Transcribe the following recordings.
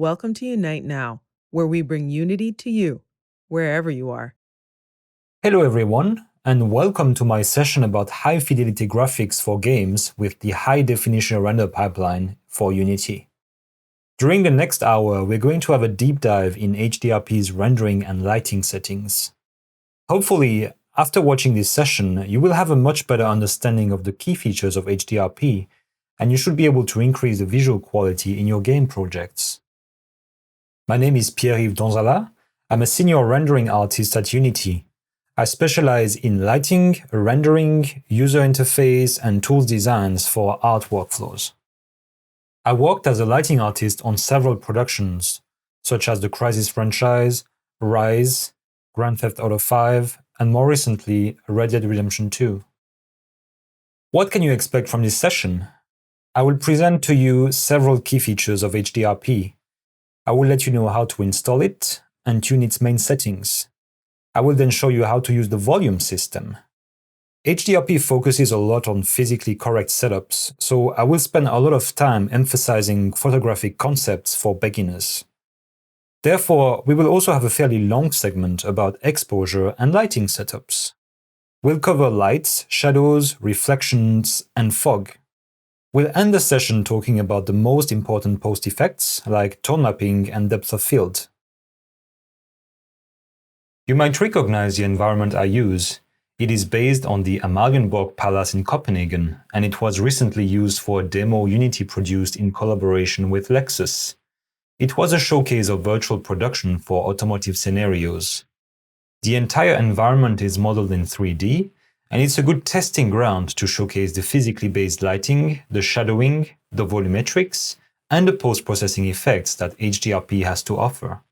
Welcome to Unite Now, where we bring unity to you, wherever you are. Hello everyone, and welcome to my session about high-fidelity graphics for games with the high-definition render pipeline for Unity. During the next hour, we're going to have a deep dive in HDRP's rendering and lighting settings. Hopefully, after watching this session, you will have a much better understanding of the key features of HDRP, and you should be able to increase the visual quality in your game projects. My name is Pierre Donzallaz. I'm a senior rendering artist at Unity. I specialize in lighting, rendering, user interface, and tools designs for art workflows. I worked as a lighting artist on several productions, such as the Crysis franchise, Rise, Grand Theft Auto 5, and more recently, Red Dead Redemption 2. What can you expect from this session? I will present to you several key features of HDRP. I will let you know how to install it and tune its main settings. I will then show you how to use the volume system. HDRP focuses a lot on physically correct setups, so I will spend a lot of time emphasizing photographic concepts for beginners. Therefore, we will also have a fairly long segment about exposure and lighting setups. We'll cover lights, shadows, reflections, and fog. We'll end the session talking about the most important post effects, like tone mapping and depth of field. You might recognize the environment I use. It is based on the Amalienborg Palace in Copenhagen, and it was recently used for a demo Unity produced in collaboration with Lexus. It was a showcase of virtual production for automotive scenarios. The entire environment is modeled in 3D, and it's a good testing ground to showcase the physically based lighting, the shadowing, the volumetrics, and the post-processing effects that HDRP has to offer.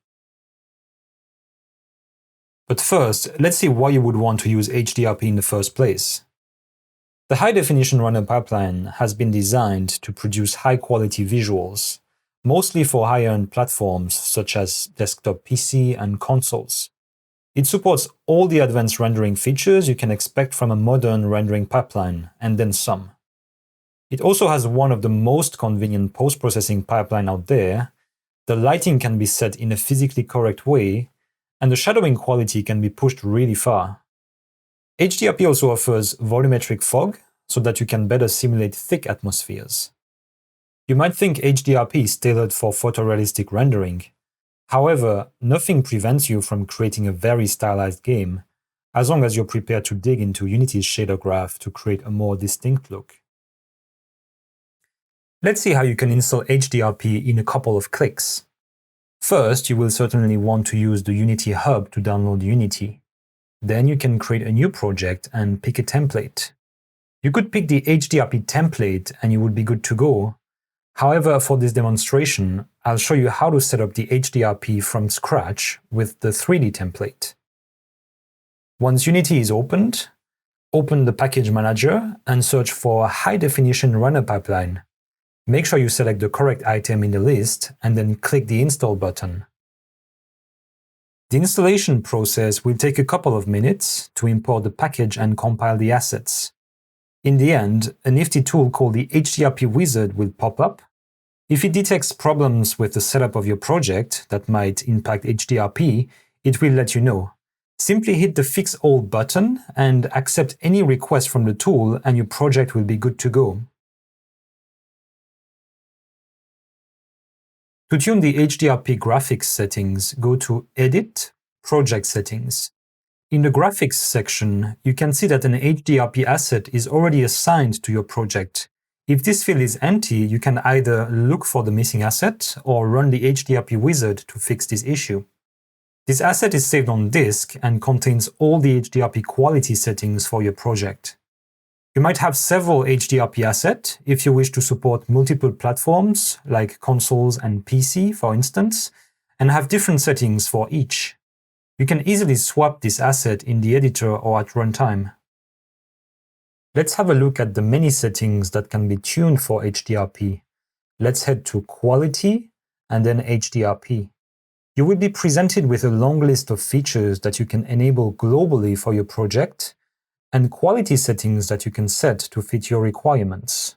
But first, let's see why you would want to use HDRP in the first place. The high-definition render pipeline has been designed to produce high-quality visuals, mostly for higher-end platforms such as desktop PC and consoles. It supports all the advanced rendering features you can expect from a modern rendering pipeline, and then some. It also has one of the most convenient post-processing pipelines out there. The lighting can be set in a physically correct way, and the shadowing quality can be pushed really far. HDRP also offers volumetric fog, so that you can better simulate thick atmospheres. You might think HDRP is tailored for photorealistic rendering. However, nothing prevents you from creating a very stylized game, as long as you're prepared to dig into Unity's shader graph to create a more distinct look. Let's see how you can install HDRP in a couple of clicks. First, you will certainly want to use the Unity Hub to download Unity. Then you can create a new project and pick a template. You could pick the HDRP template and you would be good to go. However, for this demonstration, I'll show you how to set up the HDRP from scratch with the 3D template. Once Unity is opened, open the package manager and search for high-definition render pipeline. Make sure you select the correct item in the list and then click the install button. The installation process will take a couple of minutes to import the package and compile the assets. In the end, a nifty tool called the HDRP wizard will pop up. If it detects problems with the setup of your project that might impact HDRP, it will let you know. Simply hit the Fix All button and accept any request from the tool, and your project will be good to go. To tune the HDRP graphics settings, go to Edit, Project Settings. In the Graphics section, you can see that an HDRP asset is already assigned to your project. If this field is empty, you can either look for the missing asset or run the HDRP wizard to fix this issue. This asset is saved on disk and contains all the HDRP quality settings for your project. You might have several HDRP assets if you wish to support multiple platforms, like consoles and PC, for instance, and have different settings for each. You can easily swap this asset in the editor or at runtime. Let's have a look at the many settings that can be tuned for HDRP. Let's head to Quality and then HDRP. You will be presented with a long list of features that you can enable globally for your project, and quality settings that you can set to fit your requirements.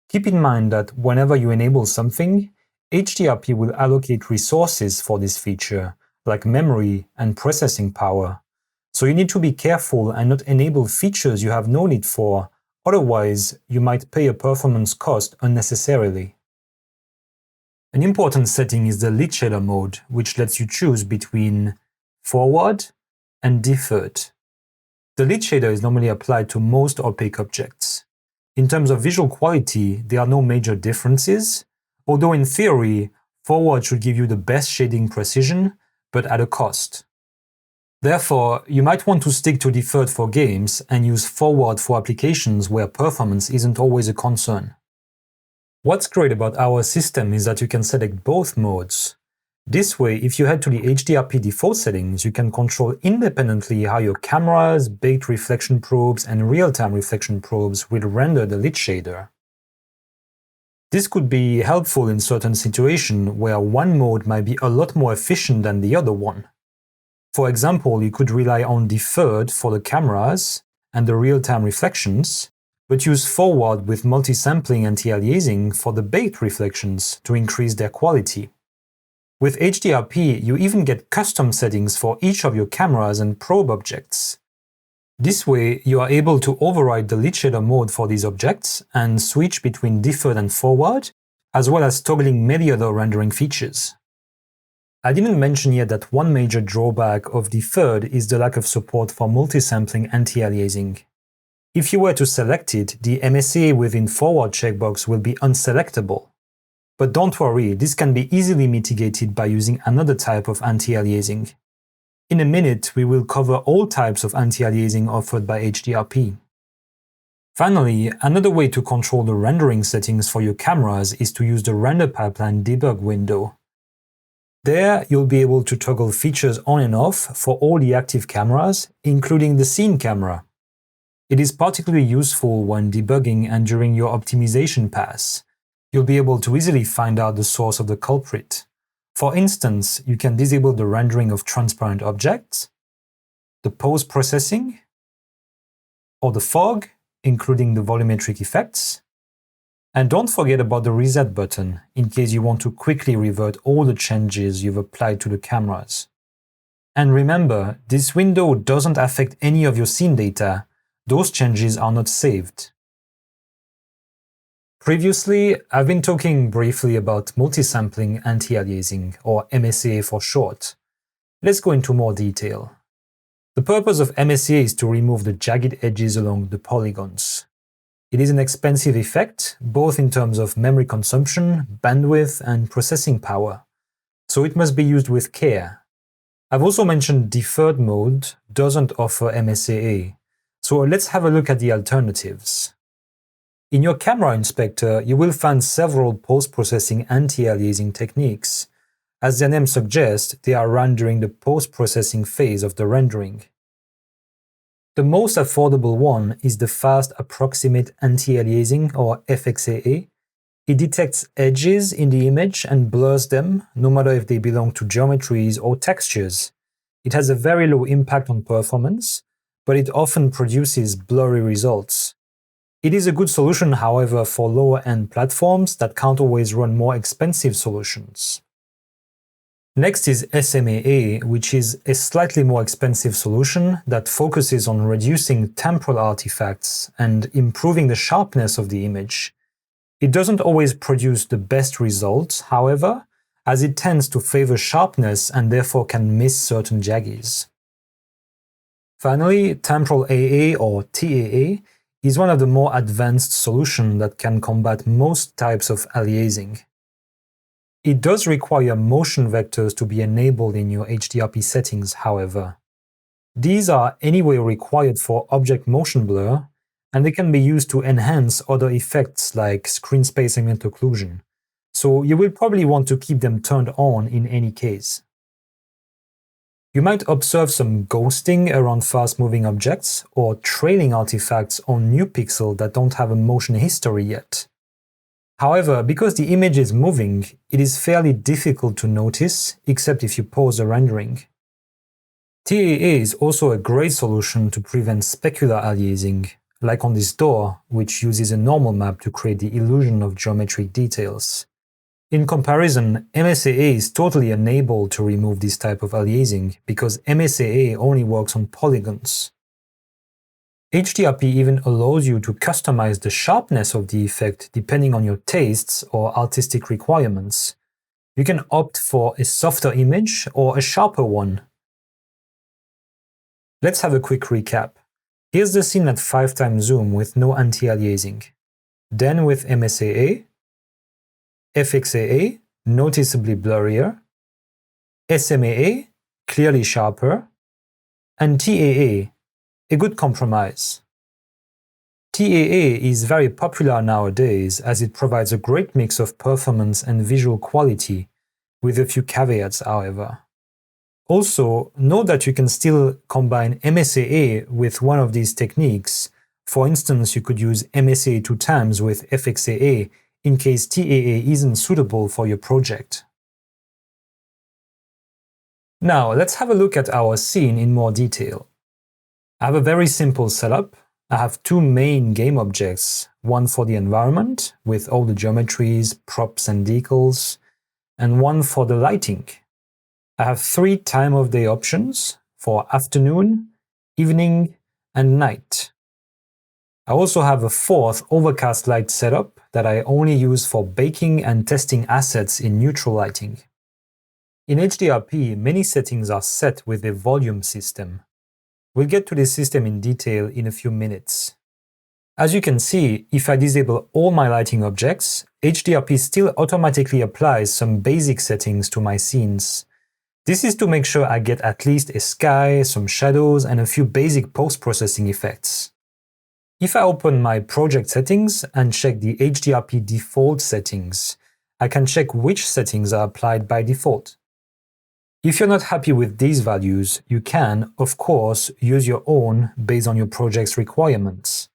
Keep in mind that whenever you enable something, HDRP will allocate resources for this feature, like memory and processing power. So you need to be careful and not enable features you have no need for, otherwise you might pay a performance cost unnecessarily. An important setting is the lit shader mode, which lets you choose between forward and deferred. The lit shader is normally applied to most opaque objects. In terms of visual quality, there are no major differences, although in theory, forward should give you the best shading precision, but at a cost. Therefore, you might want to stick to deferred for games and use forward for applications where performance isn't always a concern. What's great about our system is that you can select both modes. This way, if you head to the HDRP default settings, you can control independently how your cameras, baked reflection probes, and real-time reflection probes will render the lit shader. This could be helpful in certain situations where one mode might be a lot more efficient than the other one. For example, you could rely on deferred for the cameras and the real-time reflections, but use forward with multi-sampling anti-aliasing for the baked reflections to increase their quality. With HDRP, you even get custom settings for each of your cameras and probe objects. This way, you are able to override the lit shader mode for these objects and switch between deferred and forward, as well as toggling many other rendering features. I didn't mention yet that one major drawback of deferred is the lack of support for multi-sampling anti-aliasing. If you were to select it, the MSA within forward checkbox will be unselectable. But don't worry, this can be easily mitigated by using another type of anti-aliasing. In a minute, we will cover all types of anti-aliasing offered by HDRP. Finally, another way to control the rendering settings for your cameras is to use the render pipeline debug window. There, you'll be able to toggle features on and off for all the active cameras, including the scene camera. It is particularly useful when debugging and during your optimization pass. You'll be able to easily find out the source of the culprit. For instance, you can disable the rendering of transparent objects, the post-processing, or the fog, including the volumetric effects. And don't forget about the reset button, in case you want to quickly revert all the changes you've applied to the cameras. And remember, this window doesn't affect any of your scene data. Those changes are not saved. Previously, I've been talking briefly about multi-sampling anti-aliasing, or MSA for short. Let's go into more detail. The purpose of MSA is to remove the jagged edges along the polygons. It is an expensive effect, both in terms of memory consumption, bandwidth, and processing power, so it must be used with care. I've also mentioned deferred mode doesn't offer MSAA, so let's have a look at the alternatives. In your camera inspector, you will find several post-processing anti-aliasing techniques. As their name suggests, they are run during the post-processing phase of the rendering. The most affordable one is the Fast Approximate Anti-Aliasing, or FXAA. It detects edges in the image and blurs them, no matter if they belong to geometries or textures. It has a very low impact on performance, but it often produces blurry results. It is a good solution, however, for lower-end platforms that can't always run more expensive solutions. Next is SMAA, which is a slightly more expensive solution that focuses on reducing temporal artifacts and improving the sharpness of the image. It doesn't always produce the best results, however, as it tends to favor sharpness and therefore can miss certain jaggies. Finally, temporal AA, or TAA, is one of the more advanced solutions that can combat most types of aliasing. It does require motion vectors to be enabled in your HDRP settings, however. These are anyway required for object motion blur, and they can be used to enhance other effects like screen space ambient occlusion, so you will probably want to keep them turned on in any case. You might observe some ghosting around fast-moving objects or trailing artifacts on new pixels that don't have a motion history yet. However, because the image is moving, it is fairly difficult to notice, except if you pause the rendering. TAA is also a great solution to prevent specular aliasing, like on this door, which uses a normal map to create the illusion of geometric details. In comparison, MSAA is totally unable to remove this type of aliasing because MSAA only works on polygons. HDRP even allows you to customize the sharpness of the effect depending on your tastes or artistic requirements. You can opt for a softer image or a sharper one. Let's have a quick recap. Here's the scene at 5x zoom with no anti-aliasing. Then with MSAA, FXAA, noticeably blurrier, SMAA, clearly sharper, and TAA, a good compromise. TAA is very popular nowadays as it provides a great mix of performance and visual quality, with a few caveats, however. Also, note that you can still combine MSAA with one of these techniques. For instance, you could use MSAA 2x with FXAA in case TAA isn't suitable for your project. Now, let's have a look at our scene in more detail. I have a very simple setup. I have two main game objects, one for the environment, with all the geometries, props and decals, and one for the lighting. I have 3 time of day options for afternoon, evening, and night. I also have a 4th overcast light setup that I only use for baking and testing assets in neutral lighting. In HDRP, many settings are set with a volume system. We'll get to this system in detail in a few minutes. As you can see, if I disable all my lighting objects, HDRP still automatically applies some basic settings to my scenes. This is to make sure I get at least a sky, some shadows, and a few basic post-processing effects. If I open my project settings and check the HDRP default settings, I can check which settings are applied by default. If you're not happy with these values, you can, of course, use your own based on your project's requirements.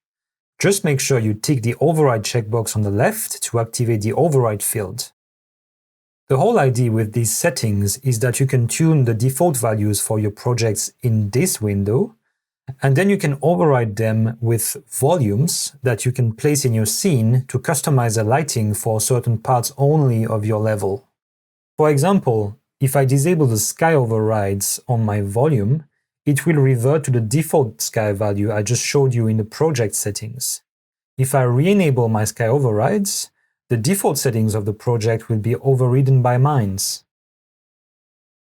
Just make sure you tick the override checkbox on the left to activate the override field. The whole idea with these settings is that you can tune the default values for your projects in this window, and then you can override them with volumes that you can place in your scene to customize the lighting for certain parts only of your level. For example, if I disable the sky overrides on my volume, it will revert to the default sky value I just showed you in the project settings. If I re-enable my sky overrides, the default settings of the project will be overridden by mines.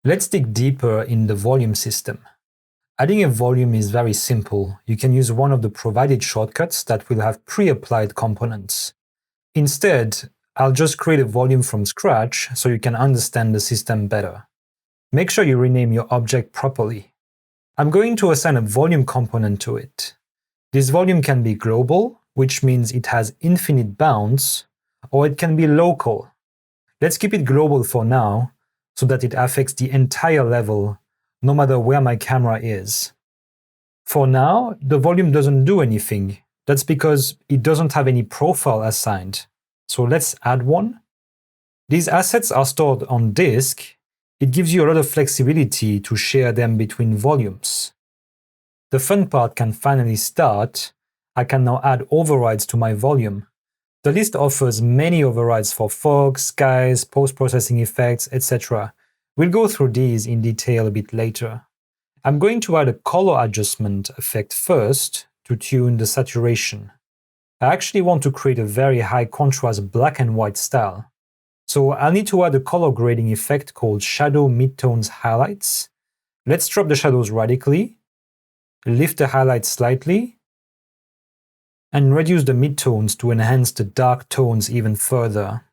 Let's dig deeper in the volume system. Adding a volume is very simple. You can use one of the provided shortcuts that will have pre-applied components. Instead, I'll just create a volume from scratch so you can understand the system better. Make sure you rename your object properly. I'm going to assign a volume component to it. This volume can be global, which means it has infinite bounds, or it can be local. Let's keep it global for now, so that it affects the entire level, no matter where my camera is. For now, the volume doesn't do anything. That's because it doesn't have any profile assigned. So let's add one. These assets are stored on disk. It gives you a lot of flexibility to share them between volumes. The fun part can finally start. I can now add overrides to my volume. The list offers many overrides for fog, skies, post-processing effects, etc. We'll go through these in detail a bit later. I'm going to add a color adjustment effect first to tune the saturation. I actually want to create a very high contrast black and white style. So I'll need to add a color grading effect called Shadow Midtones Highlights. Let's drop the shadows radically, lift the highlights slightly, and reduce the midtones to enhance the dark tones even further.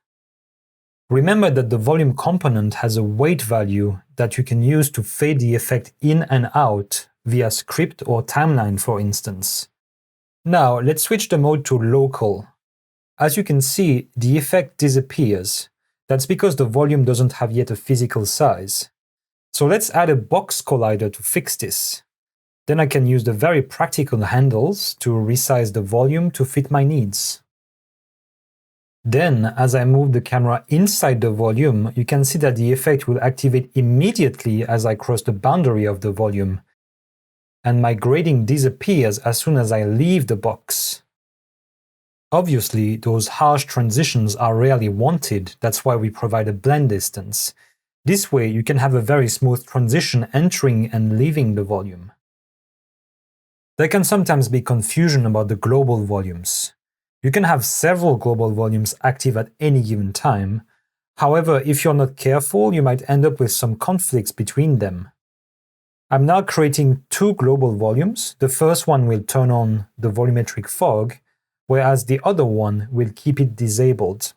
Remember that the volume component has a weight value that you can use to fade the effect in and out via script or timeline, for instance. Now let's switch the mode to local. As you can see, the effect disappears. That's because the volume doesn't have yet a physical size. So let's add a box collider to fix this. Then I can use the very practical handles to resize the volume to fit my needs. Then, as I move the camera inside the volume, you can see that the effect will activate immediately as I cross the boundary of the volume, and my grading disappears as soon as I leave the box. Obviously, those harsh transitions are rarely wanted, that's why we provide a blend distance. This way, you can have a very smooth transition entering and leaving the volume. There can sometimes be confusion about the global volumes. You can have several global volumes active at any given time. However, if you're not careful, you might end up with some conflicts between them. I'm now creating two global volumes. The first one will turn on the volumetric fog, whereas the other one will keep it disabled.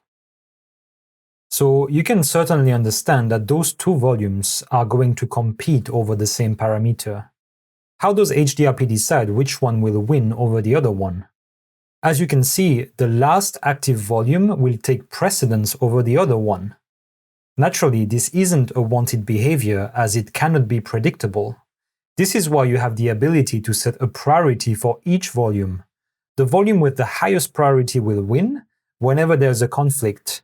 So you can certainly understand that those two volumes are going to compete over the same parameter. How does HDRP decide which one will win over the other one? As you can see, the last active volume will take precedence over the other one. Naturally, this isn't a wanted behavior as it cannot be predictable. This is why you have the ability to set a priority for each volume. The volume with the highest priority will win whenever there's a conflict,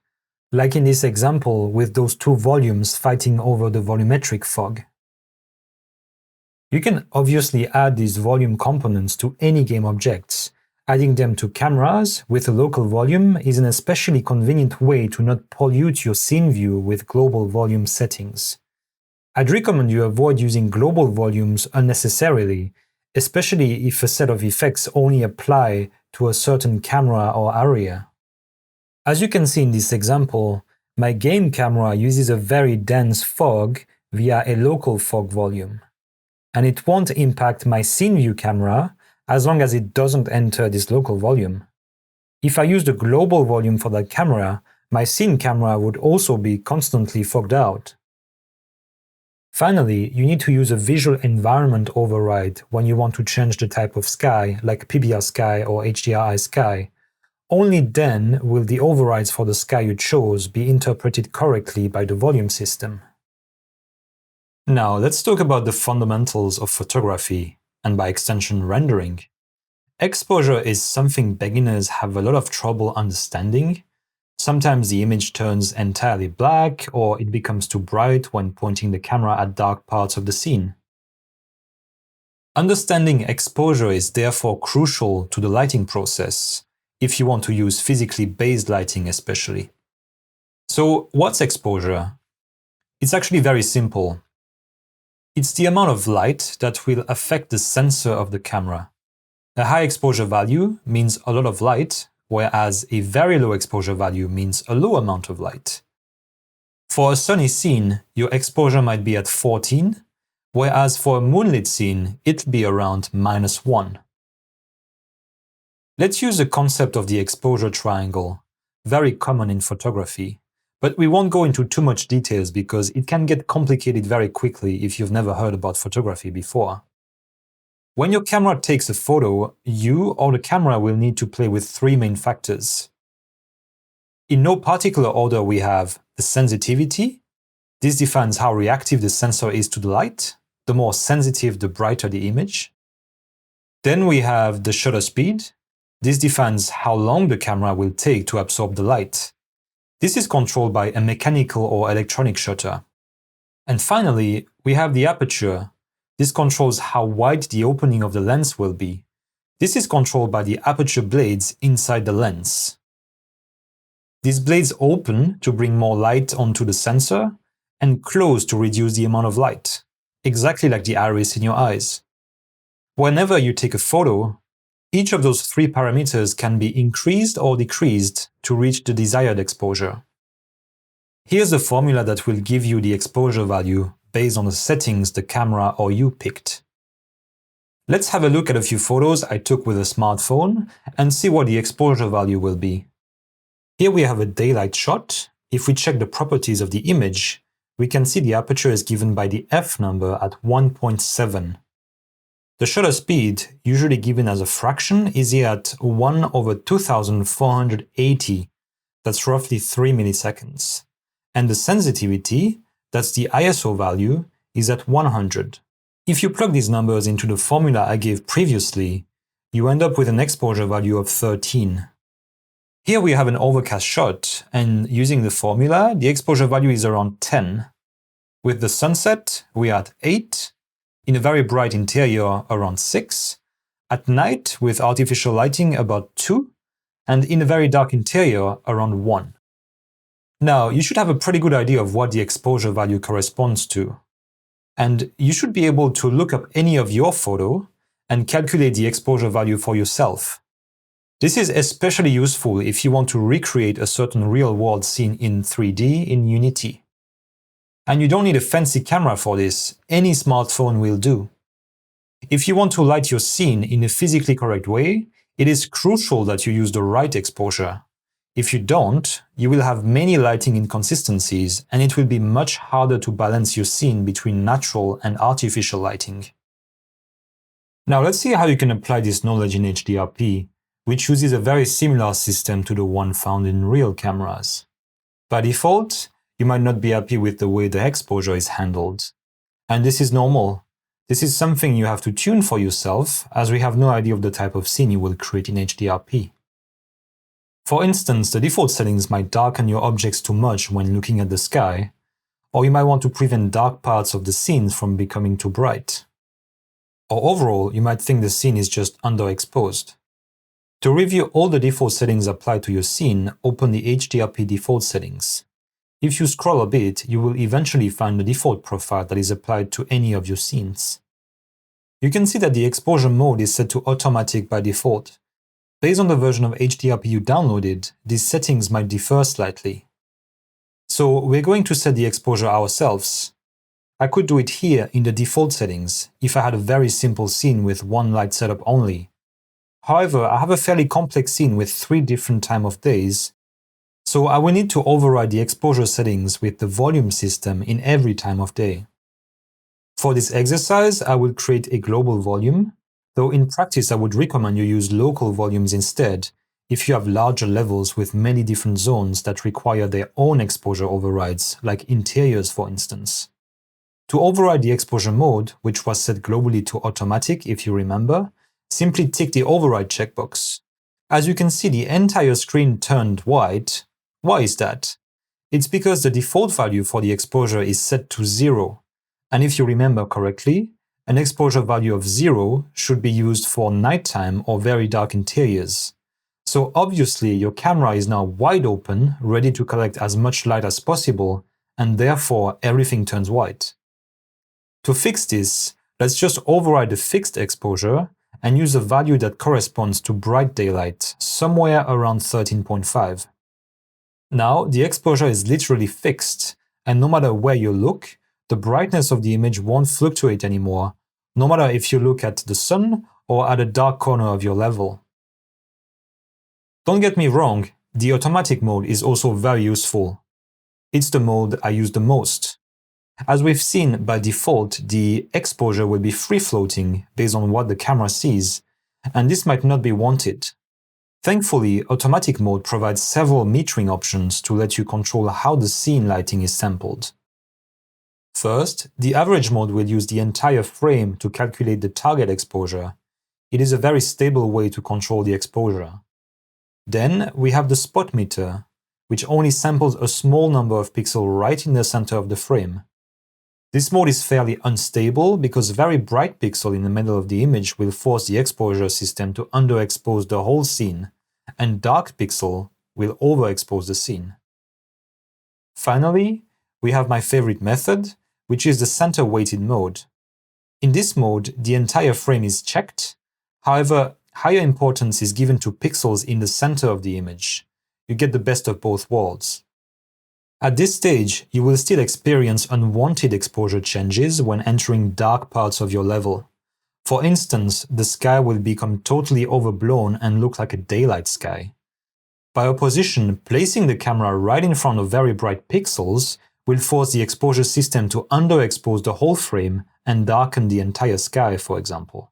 like in this example with those two volumes fighting over the volumetric fog. You can obviously add these volume components to any game objects. Adding them to cameras with a local volume is an especially convenient way to not pollute your scene view with global volume settings. I'd recommend you avoid using global volumes unnecessarily, especially if a set of effects only apply to a certain camera or area. As you can see in this example, my game camera uses a very dense fog via a local fog volume. And it won't impact my scene view camera as long as it doesn't enter this local volume. If I use the global volume for that camera, my scene camera would also be constantly fogged out. Finally, you need to use a visual environment override when you want to change the type of sky, like PBR sky or HDRI sky. Only then will the overrides for the sky you chose be interpreted correctly by the volume system. Now, let's talk about the fundamentals of photography, and by extension rendering. Exposure is something beginners have a lot of trouble understanding. Sometimes the image turns entirely black, or it becomes too bright when pointing the camera at dark parts of the scene. Understanding exposure is therefore crucial to the lighting process, if you want to use physically based lighting especially. So, what's exposure? It's actually very simple. It's the amount of light that will affect the sensor of the camera. A high exposure value means a lot of light, whereas a very low exposure value means a low amount of light. For a sunny scene, your exposure might be at 14, whereas for a moonlit scene, it'll be around -1. Let's use the concept of the exposure triangle, very common in photography. But we won't go into too much details because it can get complicated very quickly if you've never heard about photography before. When your camera takes a photo, you or the camera will need to play with three main factors. In no particular order, we have the sensitivity. This defines how reactive the sensor is to the light. The more sensitive, the brighter the image. Then we have the shutter speed. This defines how long the camera will take to absorb the light. This is controlled by a mechanical or electronic shutter. And finally, we have the aperture. This controls how wide the opening of the lens will be. This is controlled by the aperture blades inside the lens. These blades open to bring more light onto the sensor and close to reduce the amount of light, exactly like the iris in your eyes. Whenever you take a photo, each of those three parameters can be increased or decreased to reach the desired exposure. Here's the formula that will give you the exposure value based on the settings the camera or you picked. Let's have a look at a few photos I took with a smartphone and see what the exposure value will be. Here we have a daylight shot. If we check the properties of the image, we can see the aperture is given by the f number at 1.7. The shutter speed, usually given as a fraction, is here at 1/2480, that's roughly 3 milliseconds. And the sensitivity, that's the ISO value, is at 100. If you plug these numbers into the formula I gave previously, you end up with an exposure value of 13. Here we have an overcast shot, and using the formula, the exposure value is around 10. With the sunset, we are at 8. In a very bright interior, around 6. At night, with artificial lighting, about 2. and in a very dark interior around 1. Now, you should have a pretty good idea of what the exposure value corresponds to. And you should be able to look up any of your photo and calculate the exposure value for yourself. This is especially useful if you want to recreate a certain real-world scene in 3D in Unity. And you don't need a fancy camera for this, any smartphone will do. If you want to light your scene in a physically correct way, it is crucial that you use the right exposure. If you don't, you will have many lighting inconsistencies, and it will be much harder to balance your scene between natural and artificial lighting. Now let's see how you can apply this knowledge in HDRP, which uses a very similar system to the one found in real cameras. By default, you might not be happy with the way the exposure is handled. And this is normal. This is something you have to tune for yourself, as we have no idea of the type of scene you will create in HDRP. For instance, the default settings might darken your objects too much when looking at the sky, or you might want to prevent dark parts of the scene from becoming too bright. Or overall, you might think the scene is just underexposed. To review all the default settings applied to your scene, open the HDRP default settings. If you scroll a bit, you will eventually find the default profile that is applied to any of your scenes. You can see that the exposure mode is set to automatic by default. Based on the version of HDRP you downloaded, these settings might differ slightly. So we're going to set the exposure ourselves. I could do it here in the default settings if I had a very simple scene with one light setup only. However, I have a fairly complex scene with 3 different time of days, so I will need to override the exposure settings with the volume system in every time of day. For this exercise, I will create a global volume, though in practice I would recommend you use local volumes instead if you have larger levels with many different zones that require their own exposure overrides, like interiors for instance. To override the exposure mode, which was set globally to automatic if you remember, simply tick the override checkbox. As you can see, the entire screen turned white. Why is that? It's because the default value for the exposure is set to 0. And if you remember correctly, an exposure value of 0 should be used for nighttime or very dark interiors. So obviously your camera is now wide open, ready to collect as much light as possible, and therefore everything turns white. To fix this, let's just override the fixed exposure and use a value that corresponds to bright daylight, somewhere around 13.5. Now, the exposure is literally fixed, and no matter where you look, the brightness of the image won't fluctuate anymore, no matter if you look at the sun or at a dark corner of your level. Don't get me wrong, the automatic mode is also very useful. It's the mode I use the most. As we've seen, by default, the exposure will be free-floating based on what the camera sees, and this might not be wanted. Thankfully, automatic mode provides several metering options to let you control how the scene lighting is sampled. First, the average mode will use the entire frame to calculate the target exposure. It is a very stable way to control the exposure. Then, we have the spot meter, which only samples a small number of pixels right in the center of the frame. This mode is fairly unstable because very bright pixel in the middle of the image will force the exposure system to underexpose the whole scene, and dark pixel will overexpose the scene. Finally, we have my favorite method, which is the center-weighted mode. In this mode, the entire frame is checked. However, higher importance is given to pixels in the center of the image. You get the best of both worlds. At this stage, you will still experience unwanted exposure changes when entering dark parts of your level. For instance, the sky will become totally overblown and look like a daylight sky. By opposition, placing the camera right in front of very bright pixels will force the exposure system to underexpose the whole frame and darken the entire sky, for example.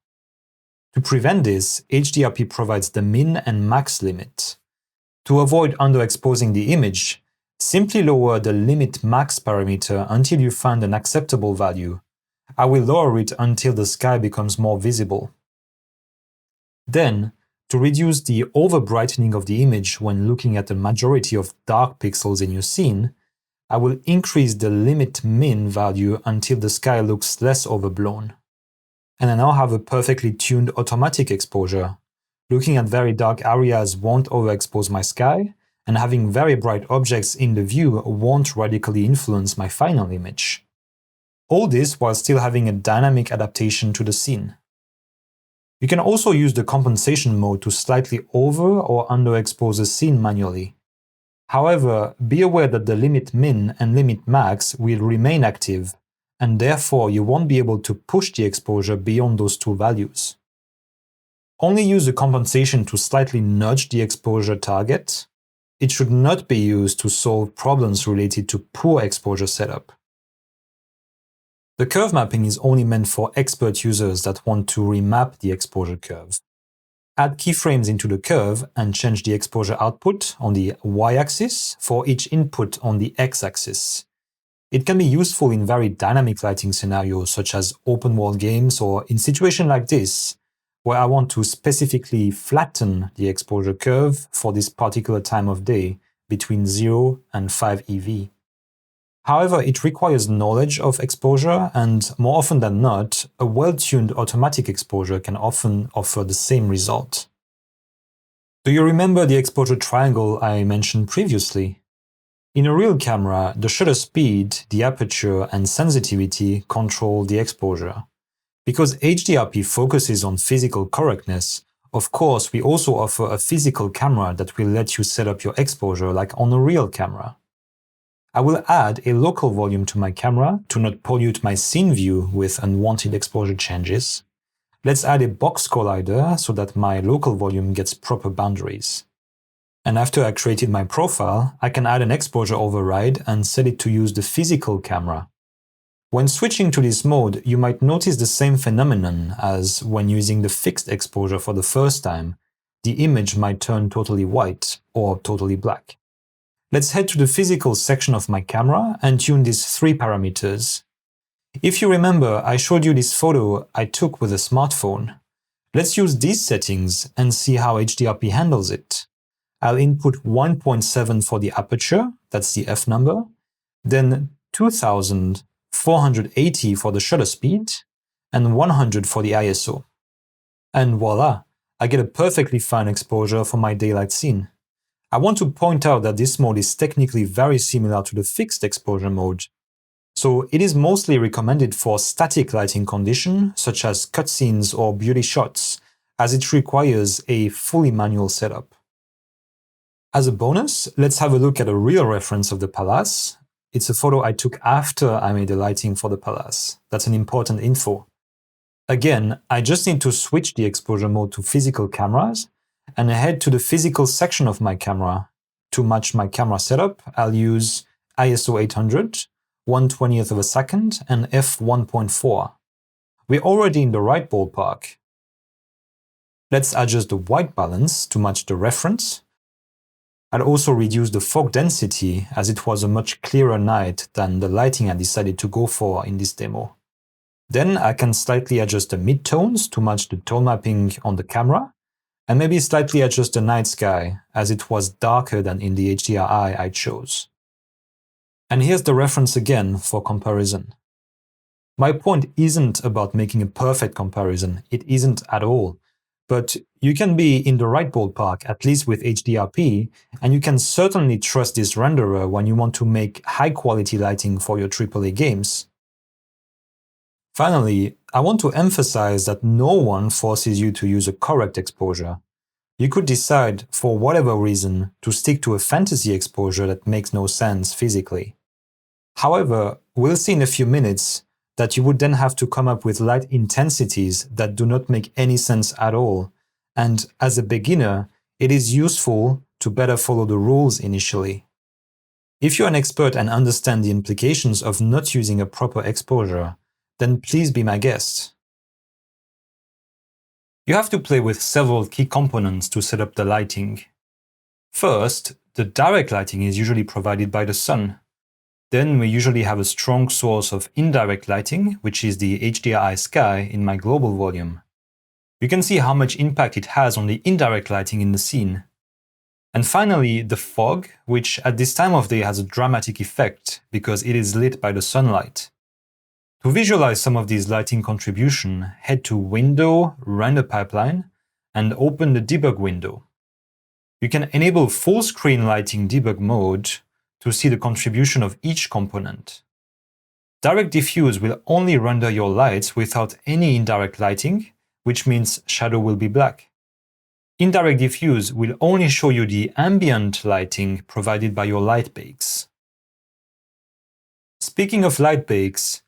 To prevent this, HDRP provides the min and max limit. To avoid underexposing the image, simply lower the limit max parameter until you find an acceptable value. I will lower it until the sky becomes more visible. Then, to reduce the over-brightening of the image when looking at the majority of dark pixels in your scene, I will increase the limit min value until the sky looks less overblown. And I now have a perfectly tuned automatic exposure. Looking at very dark areas won't overexpose my sky, and having very bright objects in the view won't radically influence my final image. All this while still having a dynamic adaptation to the scene. You can also use the compensation mode to slightly over or underexpose the scene manually. However, be aware that the limit min and limit max will remain active, and therefore you won't be able to push the exposure beyond those two values. Only use the compensation to slightly nudge the exposure target. It should not be used to solve problems related to poor exposure setup. The curve mapping is only meant for expert users that want to remap the exposure curve. Add keyframes into the curve and change the exposure output on the y-axis for each input on the x-axis. It can be useful in very dynamic lighting scenarios such as open world games or in situations like this, where I want to specifically flatten the exposure curve for this particular time of day between 0 and 5 EV. However, it requires knowledge of exposure, and more often than not, a well-tuned automatic exposure can often offer the same result. Do you remember the exposure triangle I mentioned previously? In a real camera, the shutter speed, the aperture, and sensitivity control the exposure. Because HDRP focuses on physical correctness, of course, we also offer a physical camera that will let you set up your exposure like on a real camera. I will add a local volume to my camera to not pollute my scene view with unwanted exposure changes. Let's add a box collider so that my local volume gets proper boundaries. And after I created my profile, I can add an exposure override and set it to use the physical camera. When switching to this mode, you might notice the same phenomenon as when using the fixed exposure for the first time. The image might turn totally white or totally black. Let's head to the physical section of my camera and tune these three parameters. If you remember, I showed you this photo I took with a smartphone. Let's use these settings and see how HDRP handles it. I'll input 1.7 for the aperture, that's the f number, then 2480 for the shutter speed, and 100 for the ISO. And voila, I get a perfectly fine exposure for my daylight scene. I want to point out that this mode is technically very similar to the fixed exposure mode. So it is mostly recommended for static lighting conditions such as cutscenes or beauty shots, as it requires a fully manual setup. As a bonus, let's have a look at a real reference of the palace. It's a photo I took after I made the lighting for the palace. That's an important info. Again, I just need to switch the exposure mode to physical cameras and head to the physical section of my camera. To match my camera setup, I'll use ISO 800, 1/20th of a second, and f1.4. We're already in the right ballpark. Let's adjust the white balance to match the reference. I'll also reduce the fog density as it was a much clearer night than the lighting I decided to go for in this demo. Then I can slightly adjust the midtones to match the tone mapping on the camera, and maybe slightly adjust the night sky as it was darker than in the HDRI I chose. And here's the reference again for comparison. My point isn't about making a perfect comparison, it isn't at all. But you can be in the right ballpark, at least with HDRP, and you can certainly trust this renderer when you want to make high-quality lighting for your AAA games. Finally, I want to emphasize that no one forces you to use a correct exposure. You could decide, for whatever reason, to stick to a fantasy exposure that makes no sense physically. However, we'll see in a few minutes that you would then have to come up with light intensities that do not make any sense at all. And as a beginner, it is useful to better follow the rules initially. If you're an expert and understand the implications of not using a proper exposure, then please be my guest. You have to play with several key components to set up the lighting. First, the direct lighting is usually provided by the sun. Then we usually have a strong source of indirect lighting, which is the HDRI sky in my global volume. You can see how much impact it has on the indirect lighting in the scene. And finally, the fog, which at this time of day has a dramatic effect because it is lit by the sunlight. To visualize some of these lighting contributions, head to Window, Render Pipeline, and open the debug window. You can enable full screen lighting debug mode to see the contribution of each component. Direct diffuse will only render your lights without any indirect lighting, which means shadow will be black. Indirect diffuse will only show you the ambient lighting provided by your light bakes. Speaking of light bakes,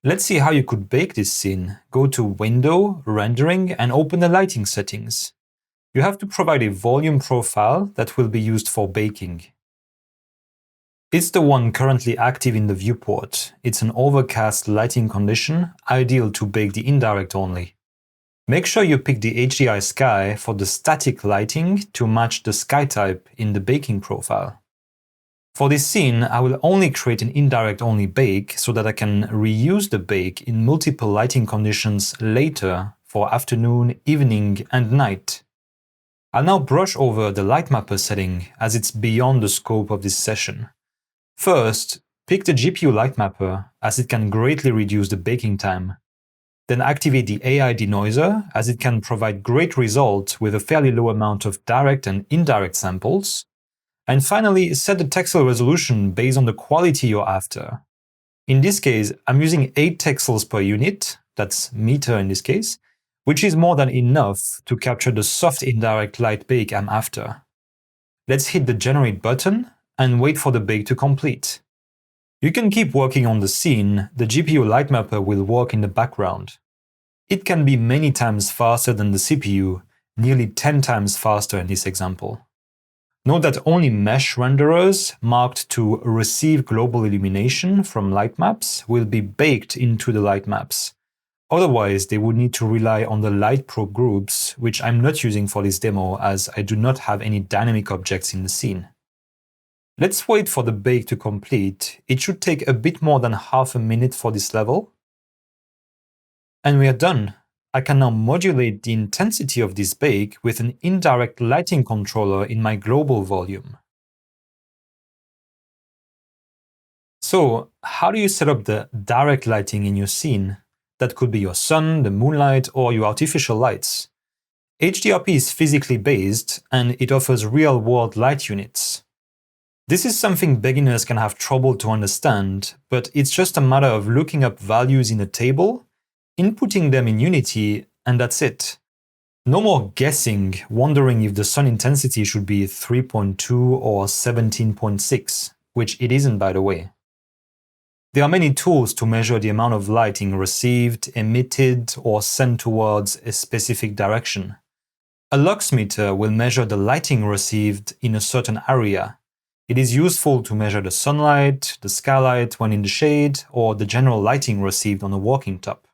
let's see how you could bake this scene. Go to Window, Rendering, and open the lighting settings. You have to provide a volume profile that will be used for baking. It's the one currently active in the viewport. It's an overcast lighting condition, ideal to bake the indirect only. Make sure you pick the HDR sky for the static lighting to match the sky type in the baking profile. For this scene, I will only create an indirect only bake so that I can reuse the bake in multiple lighting conditions later for afternoon, evening, and night. I'll now brush over the light mapper setting as it's beyond the scope of this session. First, pick the GPU light mapper as it can greatly reduce the baking time. Then activate the AI denoiser as it can provide great results with a fairly low amount of direct and indirect samples. And finally, set the texel resolution based on the quality you're after. In this case, I'm using 8 texels per unit, that's meter in this case, which is more than enough to capture the soft indirect light bake I'm after. Let's hit the Generate button and wait for the bake to complete. You can keep working on the scene, the GPU light mapper will work in the background. It can be many times faster than the CPU, nearly 10 times faster in this example. Note that only mesh renderers marked to receive global illumination from light maps will be baked into the light maps. Otherwise, they would need to rely on the light probe groups, which I'm not using for this demo as I do not have any dynamic objects in the scene. Let's wait for the bake to complete. It should take a bit more than half a minute for this level. And we are done. I can now modulate the intensity of this bake with an indirect lighting controller in my global volume. So, how do you set up the direct lighting in your scene? That could be your sun, the moonlight, or your artificial lights. HDRP is physically based, and it offers real-world light units. This is something beginners can have trouble to understand, but it's just a matter of looking up values in a table, inputting them in Unity, and that's it. No more guessing, wondering if the sun intensity should be 3.2 or 17.6, which it isn't, by the way. There are many tools to measure the amount of lighting received, emitted, or sent towards a specific direction. A lux meter will measure the lighting received in a certain area. It is useful to measure the sunlight, the skylight when in the shade, or the general lighting received on a walking top.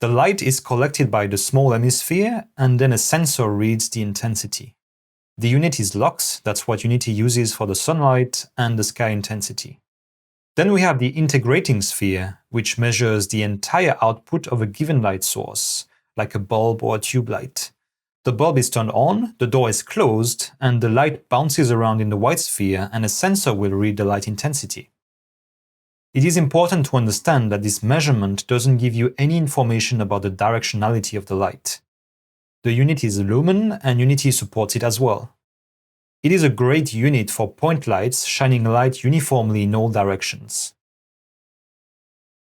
The light is collected by the small hemisphere, and then a sensor reads the intensity. The unit is lux, that's what Unity uses for the sunlight and the sky intensity. Then we have the integrating sphere, which measures the entire output of a given light source, like a bulb or a tube light. The bulb is turned on, the door is closed, and the light bounces around in the white sphere, and a sensor will read the light intensity. It is important to understand that this measurement doesn't give you any information about the directionality of the light. The unit is lumen, and Unity supports it as well. It is a great unit for point lights shining light uniformly in all directions.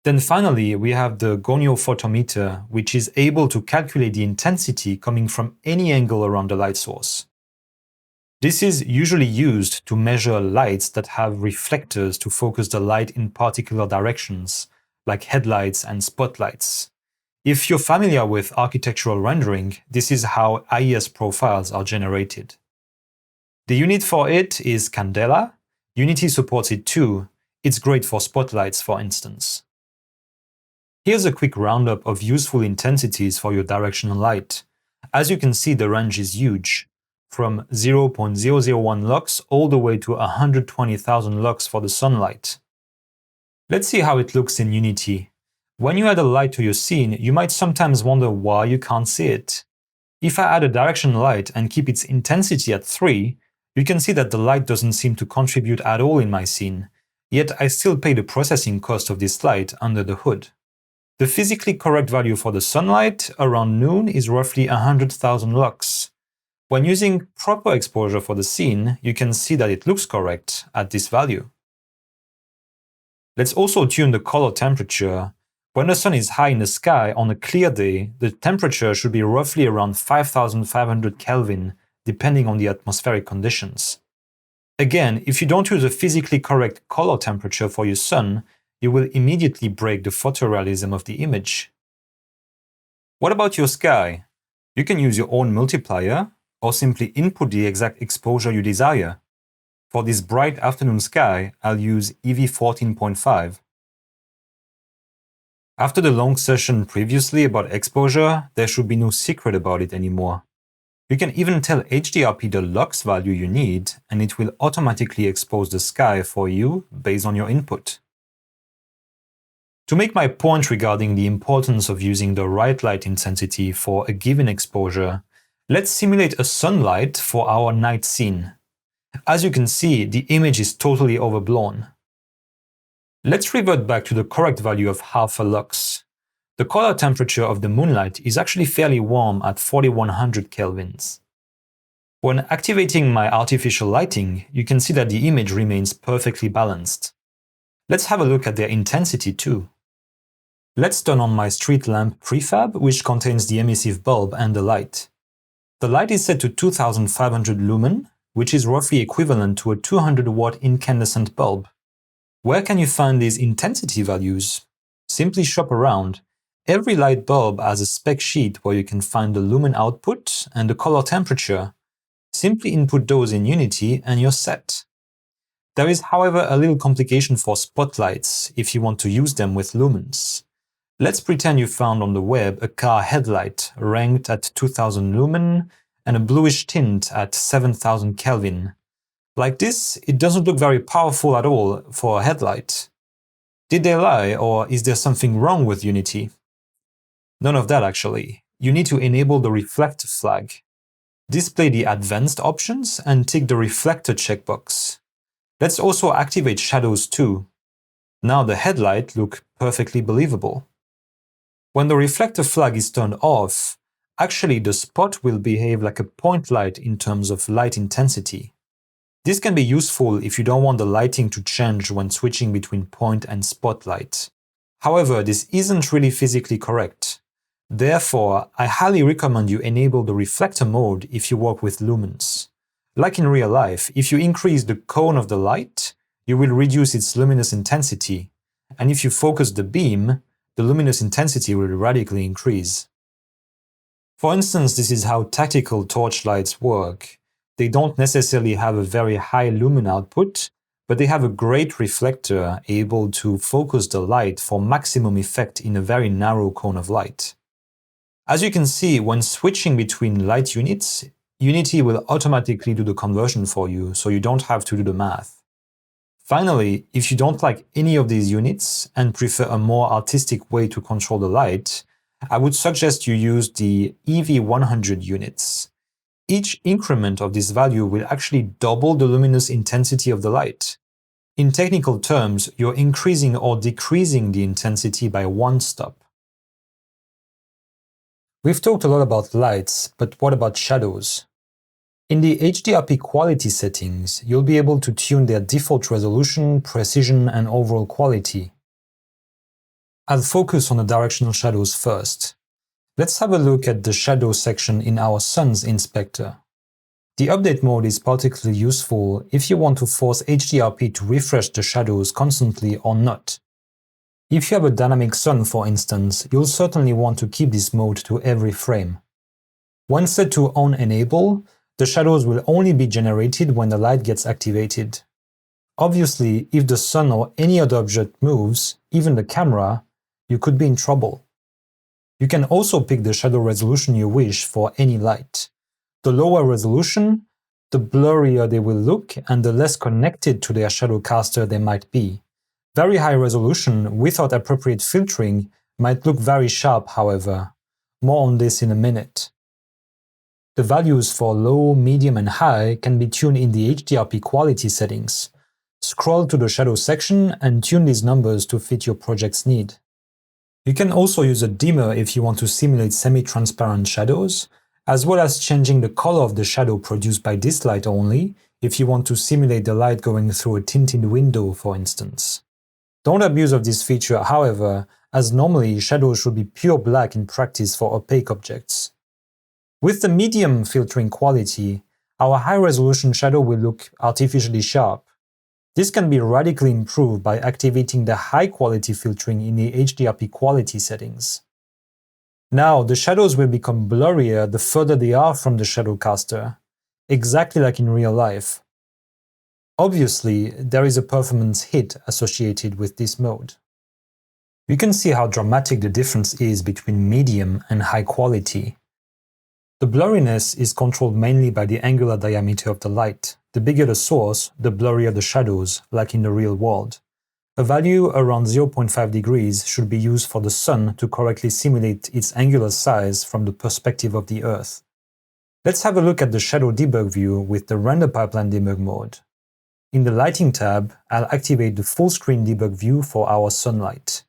Then finally, we have the gonio-photometer, which is able to calculate the intensity coming from any angle around the light source. This is usually used to measure lights that have reflectors to focus the light in particular directions, like headlights and spotlights. If you're familiar with architectural rendering, this is how IES profiles are generated. The unit for it is Candela. Unity supports it too. It's great for spotlights, for instance. Here's a quick roundup of useful intensities for your directional light. As you can see, the range is huge, from 0.001 lux all the way to 120,000 lux for the sunlight. Let's see how it looks in Unity. When you add a light to your scene, you might sometimes wonder why you can't see it. If I add a directional light and keep its intensity at 3, you can see that the light doesn't seem to contribute at all in my scene, yet I still pay the processing cost of this light under the hood. The physically correct value for the sunlight around noon is roughly 100,000 lux. When using proper exposure for the scene, you can see that it looks correct at this value. Let's also tune the color temperature. When the sun is high in the sky on a clear day, the temperature should be roughly around 5500 Kelvin, depending on the atmospheric conditions. Again, if you don't use a physically correct color temperature for your sun, you will immediately break the photorealism of the image. What about your sky? You can use your own multiplier, or simply input the exact exposure you desire. For this bright afternoon sky, I'll use EV 14.5. After the long session previously about exposure, there should be no secret about it anymore. You can even tell HDRP the lux value you need, and it will automatically expose the sky for you based on your input. To make my point regarding the importance of using the right light intensity for a given exposure, let's simulate a sunlight for our night scene. As you can see, the image is totally overblown. Let's revert back to the correct value of half a lux. The color temperature of the moonlight is actually fairly warm at 4100 kelvins. When activating my artificial lighting, you can see that the image remains perfectly balanced. Let's have a look at their intensity too. Let's turn on my street lamp prefab, which contains the emissive bulb and the light. The light is set to 2500 lumen, which is roughly equivalent to a 200-watt incandescent bulb. Where can you find these intensity values? Simply shop around. Every light bulb has a spec sheet where you can find the lumen output and the color temperature. Simply input those in Unity and you're set. There is, however, a little complication for spotlights if you want to use them with lumens. Let's pretend you found on the web a car headlight ranked at 2000 lumen and a bluish tint at 7000 Kelvin. Like this, it doesn't look very powerful at all for a headlight. Did they lie, or is there something wrong with Unity? None of that actually. You need to enable the reflector flag. Display the advanced options and tick the reflector checkbox. Let's also activate shadows too. Now the headlight looks perfectly believable. When the reflector flag is turned off, actually the spot will behave like a point light in terms of light intensity. This can be useful if you don't want the lighting to change when switching between point and spotlight. However, this isn't really physically correct. Therefore, I highly recommend you enable the reflector mode if you work with lumens. Like in real life, if you increase the cone of the light, you will reduce its luminous intensity, and if you focus the beam, the luminous intensity will radically increase. For instance, this is how tactical torchlights work. They don't necessarily have a very high lumen output, but they have a great reflector able to focus the light for maximum effect in a very narrow cone of light. As you can see, when switching between light units, Unity will automatically do the conversion for you, so you don't have to do the math. Finally, if you don't like any of these units and prefer a more artistic way to control the light, I would suggest you use the EV100 units. Each increment of this value will actually double the luminous intensity of the light. In technical terms, you're increasing or decreasing the intensity by one stop. We've talked a lot about lights, but what about shadows? In the HDRP quality settings, you'll be able to tune their default resolution, precision, and overall quality. I'll focus on the directional shadows first. Let's have a look at the shadow section in our sun's inspector. The update mode is particularly useful if you want to force HDRP to refresh the shadows constantly or not. If you have a dynamic sun, for instance, you'll certainly want to keep this mode to every frame. When set to On Enable, the shadows will only be generated when the light gets activated. Obviously, if the sun or any other object moves, even the camera, you could be in trouble. You can also pick the shadow resolution you wish for any light. The lower resolution, the blurrier they will look and the less connected to their shadow caster they might be. Very high resolution without appropriate filtering might look very sharp, however. More on this in a minute. The values for low, medium and high can be tuned in the HDRP quality settings. Scroll to the shadow section and tune these numbers to fit your project's need. You can also use a dimmer if you want to simulate semi-transparent shadows, as well as changing the color of the shadow produced by this light only if you want to simulate the light going through a tinted window, for instance. Don't abuse of this feature, however, as normally shadows should be pure black in practice for opaque objects. With the medium filtering quality, our high-resolution shadow will look artificially sharp. This can be radically improved by activating the high-quality filtering in the HDRP quality settings. Now, the shadows will become blurrier the further they are from the shadow caster, exactly like in real life. Obviously, there is a performance hit associated with this mode. You can see how dramatic the difference is between medium and high quality. The blurriness is controlled mainly by the angular diameter of the light. The bigger the source, the blurrier the shadows, like in the real world. A value around 0.5 degrees should be used for the sun to correctly simulate its angular size from the perspective of the Earth. Let's have a look at the shadow debug view with the render pipeline debug mode. In the lighting tab, I'll activate the full screen debug view for our sunlight.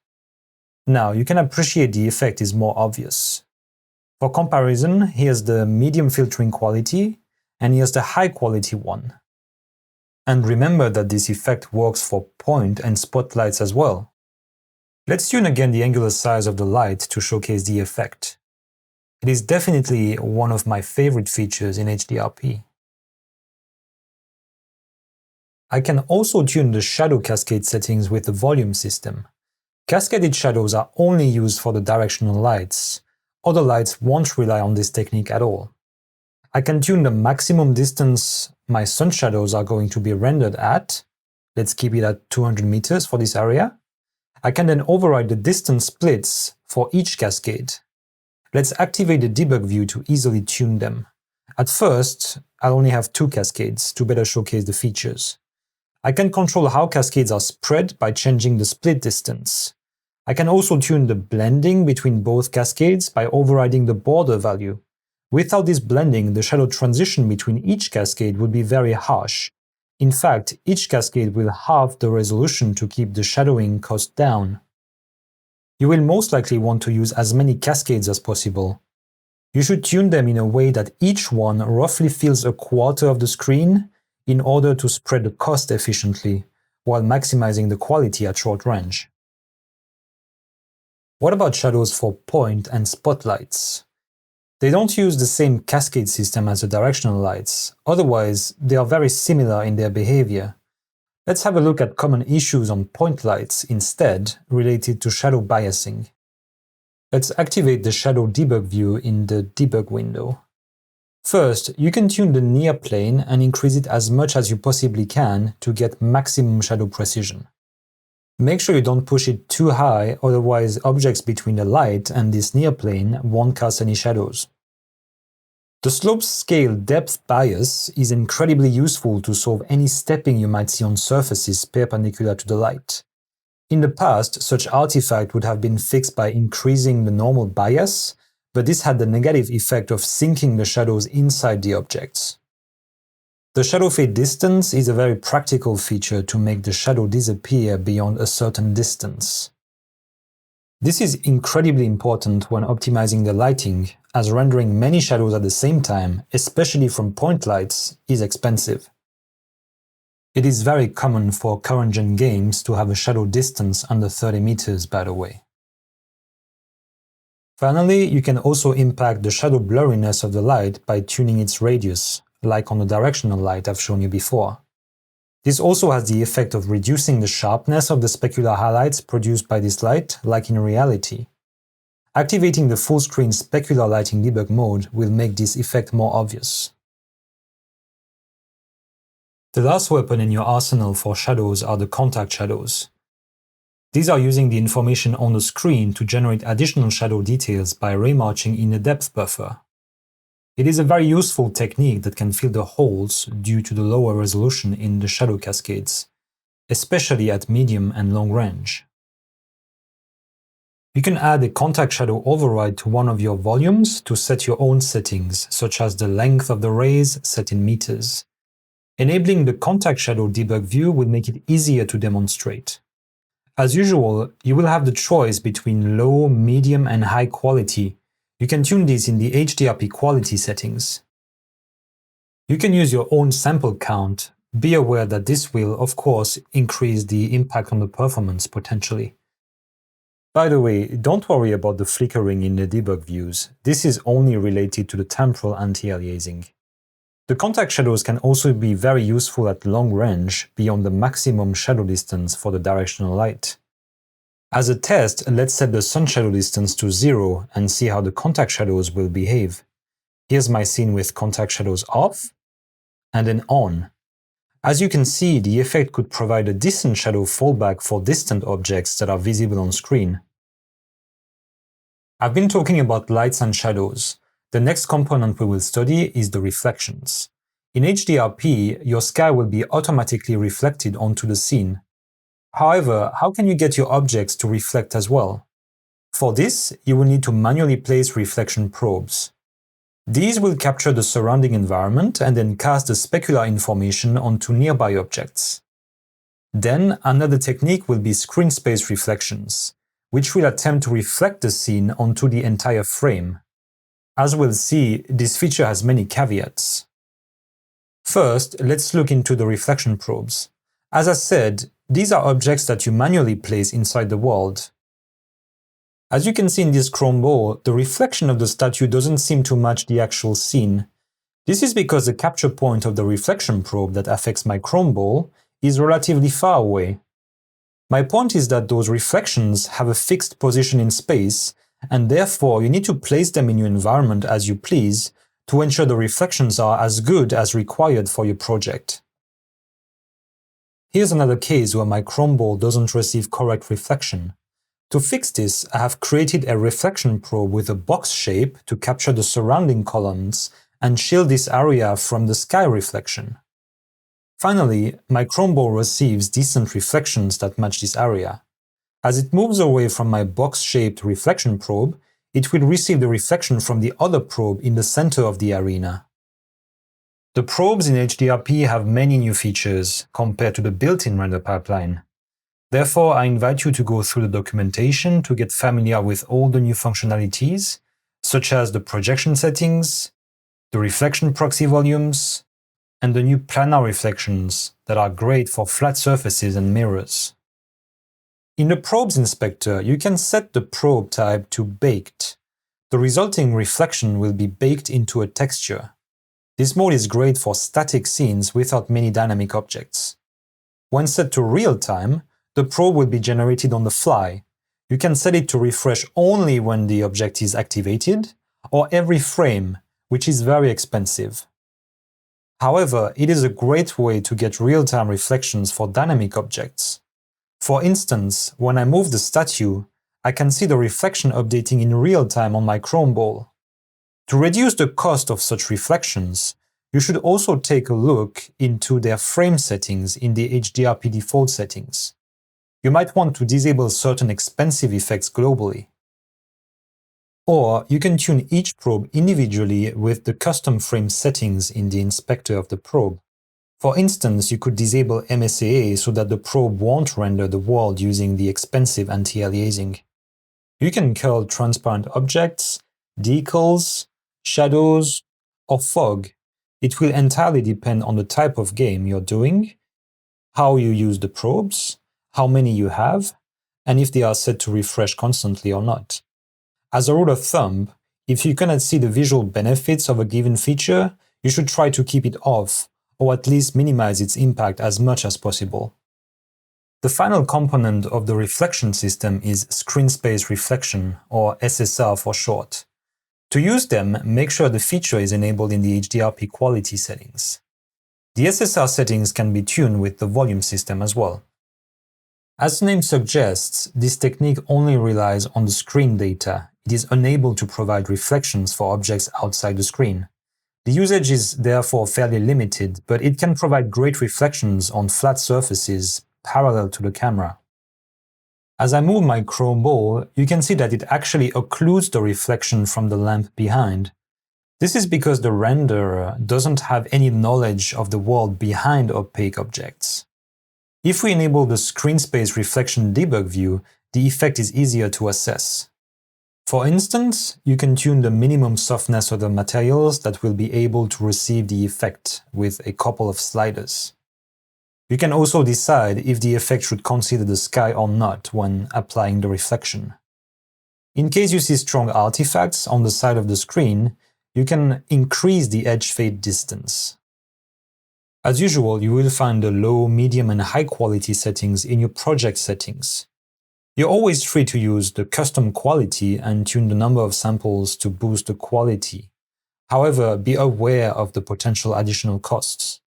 Now you can appreciate the effect is more obvious. For comparison, here's the medium filtering quality, and here's the high quality one. And remember that this effect works for point and spotlights as well. Let's tune again the angular size of the light to showcase the effect. It is definitely one of my favorite features in HDRP. I can also tune the shadow cascade settings with the volume system. Cascaded shadows are only used for the directional lights. Other lights won't rely on this technique at all. I can tune the maximum distance my sun shadows are going to be rendered at. Let's keep it at 200 meters for this area. I can then override the distance splits for each cascade. Let's activate the debug view to easily tune them. At first, I'll only have 2 cascades to better showcase the features. I can control how cascades are spread by changing the split distance. I can also tune the blending between both cascades by overriding the border value. Without this blending, the shadow transition between each cascade would be very harsh. In fact, each cascade will halve the resolution to keep the shadowing cost down. You will most likely want to use as many cascades as possible. You should tune them in a way that each one roughly fills a quarter of the screen in order to spread the cost efficiently, while maximizing the quality at short range. What about shadows for point and spotlights? They don't use the same cascade system as the directional lights, otherwise they are very similar in their behavior. Let's have a look at common issues on point lights instead related to shadow biasing. Let's activate the shadow debug view in the debug window. First, you can tune the near plane and increase it as much as you possibly can to get maximum shadow precision. Make sure you don't push it too high, otherwise objects between the light and this near plane won't cast any shadows. The slope scale depth bias is incredibly useful to solve any stepping you might see on surfaces perpendicular to the light. In the past, such artifact would have been fixed by increasing the normal bias, but this had the negative effect of sinking the shadows inside the objects. The shadow fade distance is a very practical feature to make the shadow disappear beyond a certain distance. This is incredibly important when optimizing the lighting, as rendering many shadows at the same time, especially from point lights, is expensive. It is very common for current-gen games to have a shadow distance under 30 meters, by the way. Finally, you can also impact the shadow blurriness of the light by tuning its radius, like on the directional light I've shown you before. This also has the effect of reducing the sharpness of the specular highlights produced by this light, like in reality. Activating the full-screen specular lighting debug mode will make this effect more obvious. The last weapon in your arsenal for shadows are the contact shadows. These are using the information on the screen to generate additional shadow details by remarching in a depth buffer. It is a very useful technique that can fill the holes due to the lower resolution in the shadow cascades, especially at medium and long range. You can add a contact shadow override to one of your volumes to set your own settings, such as the length of the rays set in meters. Enabling the contact shadow debug view will make it easier to demonstrate. As usual, you will have the choice between low, medium, and high quality. You can tune these in the HDRP quality settings. You can use your own sample count. Be aware that this will, of course, increase the impact on the performance potentially. By the way, don't worry about the flickering in the debug views. This is only related to the temporal anti-aliasing. The contact shadows can also be very useful at long range, beyond the maximum shadow distance for the directional light. As a test, let's set the sun shadow distance to 0 and see how the contact shadows will behave. Here's my scene with contact shadows off, and then on. As you can see, the effect could provide a decent shadow fallback for distant objects that are visible on screen. I've been talking about lights and shadows. The next component we will study is the reflections. In HDRP, your sky will be automatically reflected onto the scene. However, how can you get your objects to reflect as well? For this, you will need to manually place reflection probes. These will capture the surrounding environment and then cast the specular information onto nearby objects. Then, another technique will be screen space reflections, which will attempt to reflect the scene onto the entire frame. As we'll see, this feature has many caveats. First, let's look into the reflection probes. As I said, these are objects that you manually place inside the world. As you can see in this chrome ball, the reflection of the statue doesn't seem to match the actual scene. This is because the capture point of the reflection probe that affects my chrome ball is relatively far away. My point is that those reflections have a fixed position in space, and therefore you need to place them in your environment as you please to ensure the reflections are as good as required for your project. Here's another case where my chrome ball doesn't receive correct reflection. To fix this, I have created a reflection probe with a box shape to capture the surrounding columns and shield this area from the sky reflection. Finally, my chrome ball receives decent reflections that match this area. As it moves away from my box-shaped reflection probe, it will receive the reflection from the other probe in the center of the arena. The probes in HDRP have many new features compared to the built-in render pipeline. Therefore, I invite you to go through the documentation to get familiar with all the new functionalities, such as the projection settings, the reflection proxy volumes, and the new planar reflections that are great for flat surfaces and mirrors. In the probes inspector, you can set the probe type to baked. The resulting reflection will be baked into a texture. This mode is great for static scenes without many dynamic objects. When set to real time, the probe will be generated on the fly. You can set it to refresh only when the object is activated, or every frame, which is very expensive. However, it is a great way to get real-time reflections for dynamic objects. For instance, when I move the statue, I can see the reflection updating in real time on my chrome ball. To reduce the cost of such reflections, you should also take a look into their frame settings in the HDRP default settings. You might want to disable certain expensive effects globally. Or you can tune each probe individually with the custom frame settings in the inspector of the probe. For instance, you could disable MSAA so that the probe won't render the world using the expensive anti-aliasing. You can curl transparent objects, decals, shadows, or fog. It will entirely depend on the type of game you're doing, how you use the probes, how many you have, and if they are set to refresh constantly or not. As a rule of thumb, if you cannot see the visual benefits of a given feature, you should try to keep it off, or at least minimize its impact as much as possible. The final component of the reflection system is screen space reflection, or SSR for short. To use them, make sure the feature is enabled in the HDRP quality settings. The SSR settings can be tuned with the volume system as well. As the name suggests, this technique only relies on the screen data. It is unable to provide reflections for objects outside the screen. The usage is therefore fairly limited, but it can provide great reflections on flat surfaces parallel to the camera. As I move my chrome ball, you can see that it actually occludes the reflection from the lamp behind. This is because the renderer doesn't have any knowledge of the world behind opaque objects. If we enable the screen space reflection debug view, the effect is easier to assess. For instance, you can tune the minimum softness of the materials that will be able to receive the effect with a couple of sliders. You can also decide if the effect should consider the sky or not when applying the reflection. In case you see strong artifacts on the side of the screen, you can increase the edge fade distance. As usual, you will find the low, medium, and high quality settings in your project settings. You're always free to use the custom quality and tune the number of samples to boost the quality. However, be aware of the potential additional costs.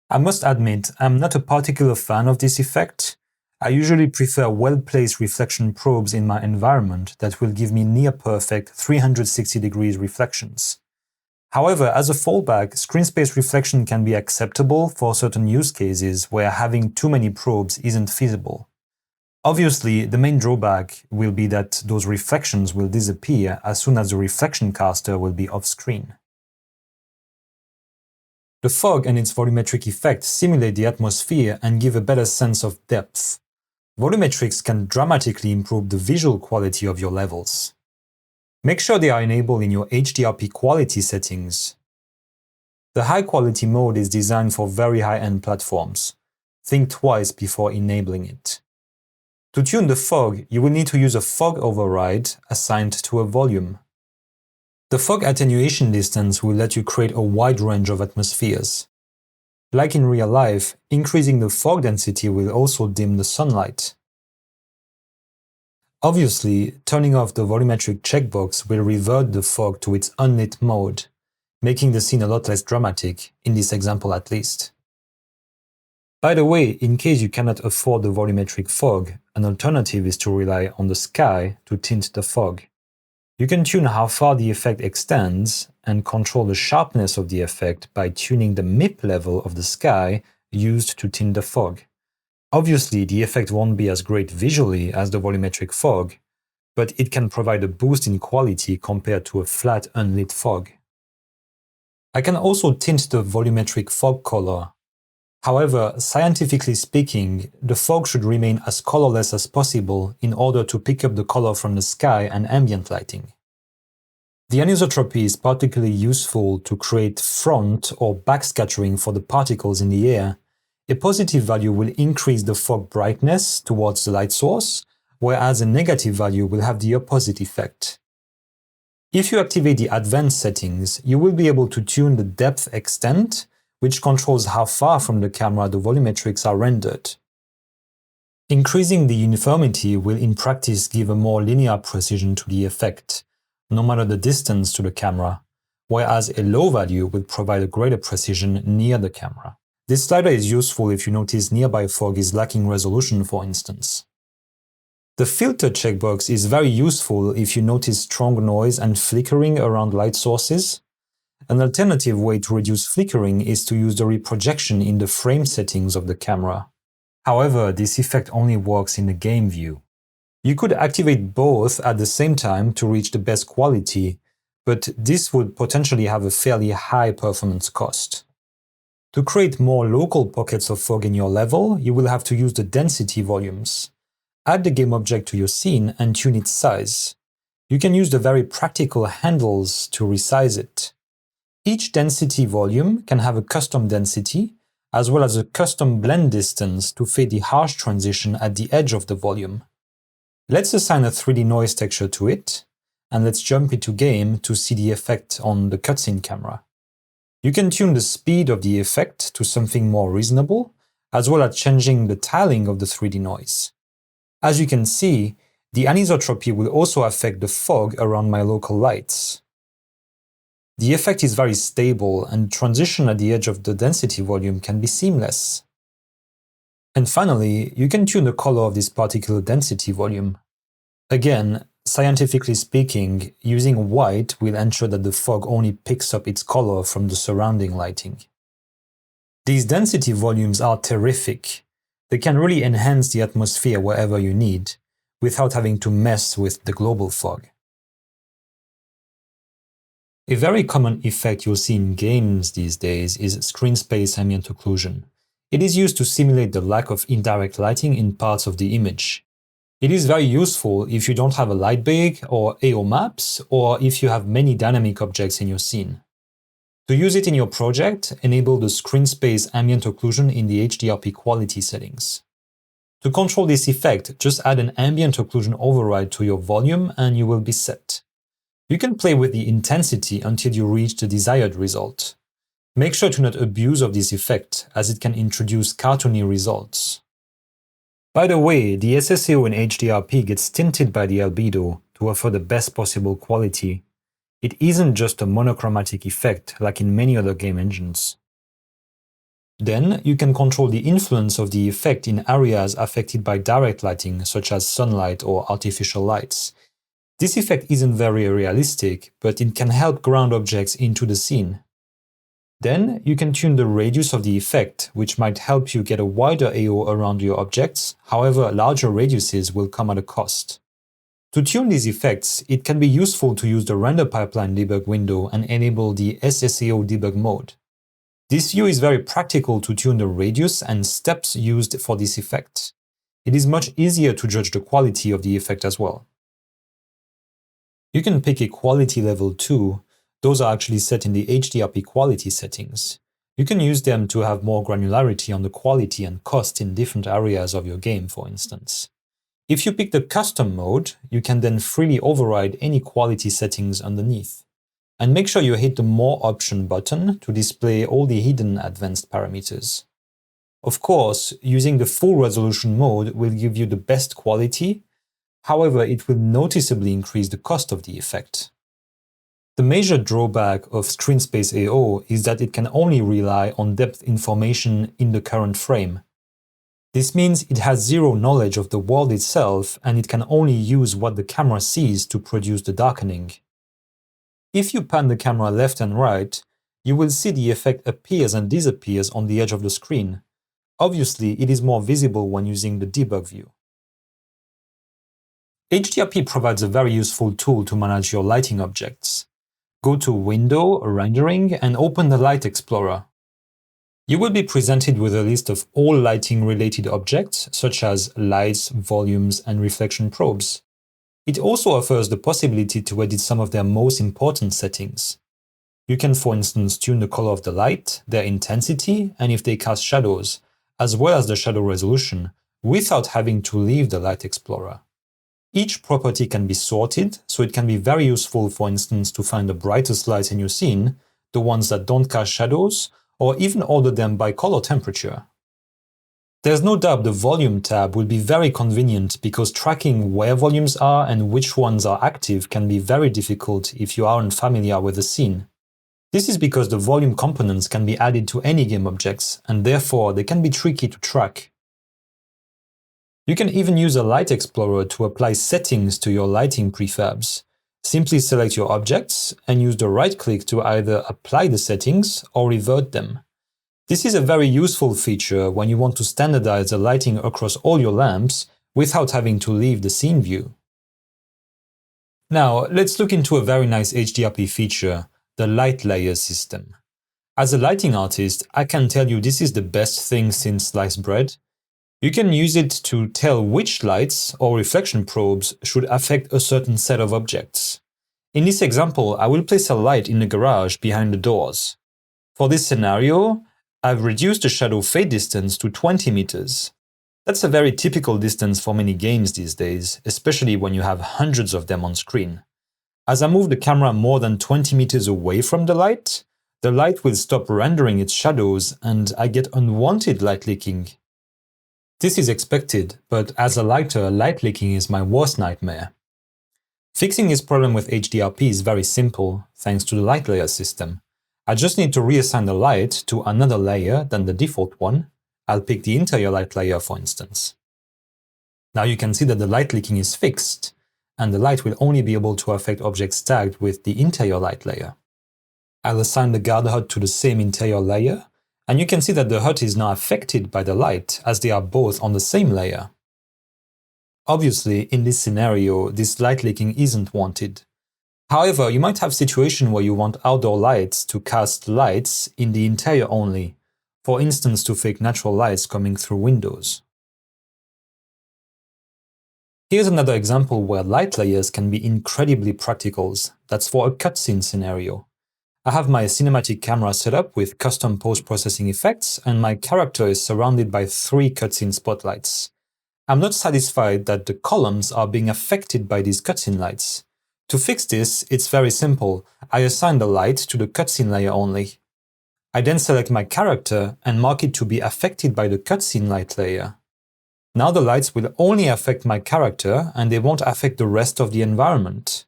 I must admit, I'm not a particular fan of this effect. I usually prefer well-placed reflection probes in my environment that will give me near-perfect 360 degrees reflections. However, as a fallback, screen space reflection can be acceptable for certain use cases where having too many probes isn't feasible. Obviously, the main drawback will be that those reflections will disappear as soon as the reflection caster will be off-screen. The fog and its volumetric effect simulate the atmosphere and give a better sense of depth. Volumetrics can dramatically improve the visual quality of your levels. Make sure they are enabled in your HDRP quality settings. The high-quality mode is designed for very high-end platforms. Think twice before enabling it. To tune the fog, you will need to use a fog override assigned to a volume. The fog attenuation distance will let you create a wide range of atmospheres. Like in real life, increasing the fog density will also dim the sunlight. Obviously, turning off the volumetric checkbox will revert the fog to its unlit mode, making the scene a lot less dramatic, in this example at least. By the way, in case you cannot afford the volumetric fog, an alternative is to rely on the sky to tint the fog. You can tune how far the effect extends and control the sharpness of the effect by tuning the MIP level of the sky used to tint the fog. Obviously, the effect won't be as great visually as the volumetric fog, but it can provide a boost in quality compared to a flat unlit fog. I can also tint the volumetric fog color. However, scientifically speaking, the fog should remain as colorless as possible in order to pick up the color from the sky and ambient lighting. The anisotropy is particularly useful to create front or backscattering for the particles in the air. A positive value will increase the fog brightness towards the light source, whereas a negative value will have the opposite effect. If you activate the advanced settings, you will be able to tune the depth extent, which controls how far from the camera the volumetrics are rendered. Increasing the uniformity will in practice give a more linear precision to the effect, no matter the distance to the camera, whereas a low value will provide a greater precision near the camera. This slider is useful if you notice nearby fog is lacking resolution, for instance. The filter checkbox is very useful if you notice strong noise and flickering around light sources. An alternative way to reduce flickering is to use the reprojection in the frame settings of the camera. However, this effect only works in the game view. You could activate both at the same time to reach the best quality, but this would potentially have a fairly high performance cost. To create more local pockets of fog in your level, you will have to use the density volumes. Add the game object to your scene and tune its size. You can use the very practical handles to resize it. Each density volume can have a custom density, as well as a custom blend distance to fade the harsh transition at the edge of the volume. Let's assign a 3D noise texture to it, and let's jump into game to see the effect on the cutscene camera. You can tune the speed of the effect to something more reasonable, as well as changing the tiling of the 3D noise. As you can see, the anisotropy will also affect the fog around my local lights. The effect is very stable, and transition at the edge of the density volume can be seamless. And finally, you can tune the color of this particular density volume. Again, scientifically speaking, using white will ensure that the fog only picks up its color from the surrounding lighting. These density volumes are terrific. They can really enhance the atmosphere wherever you need, without having to mess with the global fog. A very common effect you'll see in games these days is screen space ambient occlusion. It is used to simulate the lack of indirect lighting in parts of the image. It is very useful if you don't have a light bag or AO maps, or if you have many dynamic objects in your scene. To use it in your project, enable the screen space ambient occlusion in the HDRP quality settings. To control this effect, just add an ambient occlusion override to your volume and you will be set. You can play with the intensity until you reach the desired result. Make sure to not abuse of this effect, as it can introduce cartoony results. By the way, the SSAO in HDRP gets tinted by the albedo to offer the best possible quality. It isn't just a monochromatic effect like in many other game engines. Then, you can control the influence of the effect in areas affected by direct lighting, such as sunlight or artificial lights. This effect isn't very realistic, but it can help ground objects into the scene. Then, you can tune the radius of the effect, which might help you get a wider AO around your objects. However, larger radiuses will come at a cost. To tune these effects, it can be useful to use the render pipeline debug window and enable the SSAO debug mode. This view is very practical to tune the radius and steps used for this effect. It is much easier to judge the quality of the effect as well. You can pick a quality level too. Those are actually set in the HDRP quality settings. You can use them to have more granularity on the quality and cost in different areas of your game, for instance. If you pick the custom mode, you can then freely override any quality settings underneath. And make sure you hit the More option button to display all the hidden advanced parameters. Of course, using the full resolution mode will give you the best quality. However, it will noticeably increase the cost of the effect. The major drawback of screen space AO is that it can only rely on depth information in the current frame. This means it has zero knowledge of the world itself, and it can only use what the camera sees to produce the darkening. If you pan the camera left and right, you will see the effect appears and disappears on the edge of the screen. Obviously, it is more visible when using the debug view. HDRP provides a very useful tool to manage your lighting objects. Go to Window, Rendering, and open the Light Explorer. You will be presented with a list of all lighting-related objects, such as lights, volumes, and reflection probes. It also offers the possibility to edit some of their most important settings. You can, for instance, tune the color of the light, their intensity, and if they cast shadows, as well as the shadow resolution, without having to leave the Light Explorer. Each property can be sorted, so it can be very useful, for instance, to find the brightest lights in your scene, the ones that don't cast shadows, or even order them by color temperature. There's no doubt the Volume tab will be very convenient because tracking where volumes are and which ones are active can be very difficult if you aren't familiar with the scene. This is because the volume components can be added to any game objects, and therefore they can be tricky to track. You can even use a Light Explorer to apply settings to your lighting prefabs. Simply select your objects and use the right-click to either apply the settings or revert them. This is a very useful feature when you want to standardize the lighting across all your lamps without having to leave the scene view. Now, let's look into a very nice HDRP feature, the light layer system. As a lighting artist, I can tell you this is the best thing since sliced bread. You can use it to tell which lights or reflection probes should affect a certain set of objects. In this example, I will place a light in the garage behind the doors. For this scenario, I've reduced the shadow fade distance to 20 meters. That's a very typical distance for many games these days, especially when you have hundreds of them on screen. As I move the camera more than 20 meters away from the light will stop rendering its shadows and I get unwanted light leaking. This is expected, but as a lighter, light leaking is my worst nightmare. Fixing this problem with HDRP is very simple, thanks to the light layer system. I just need to reassign the light to another layer than the default one. I'll pick the interior light layer, for instance. Now you can see that the light leaking is fixed, and the light will only be able to affect objects tagged with the interior light layer. I'll assign the guard HUD to the same interior layer, and you can see that the HUD is now affected by the light, as they are both on the same layer. Obviously, in this scenario, this light leaking isn't wanted. However, you might have a situation where you want outdoor lights to cast lights in the interior only. for instance to fake natural lights coming through windows. Here's another example where light layers can be incredibly practical. That's for a cutscene scenario. I have my cinematic camera set up with custom post-processing effects, and my character is surrounded by 3 cutscene spotlights. I'm not satisfied that the columns are being affected by these cutscene lights. To fix this, it's very simple. I assign the light to the cutscene layer only. I then select my character and mark it to be affected by the cutscene light layer. Now the lights will only affect my character and they won't affect the rest of the environment.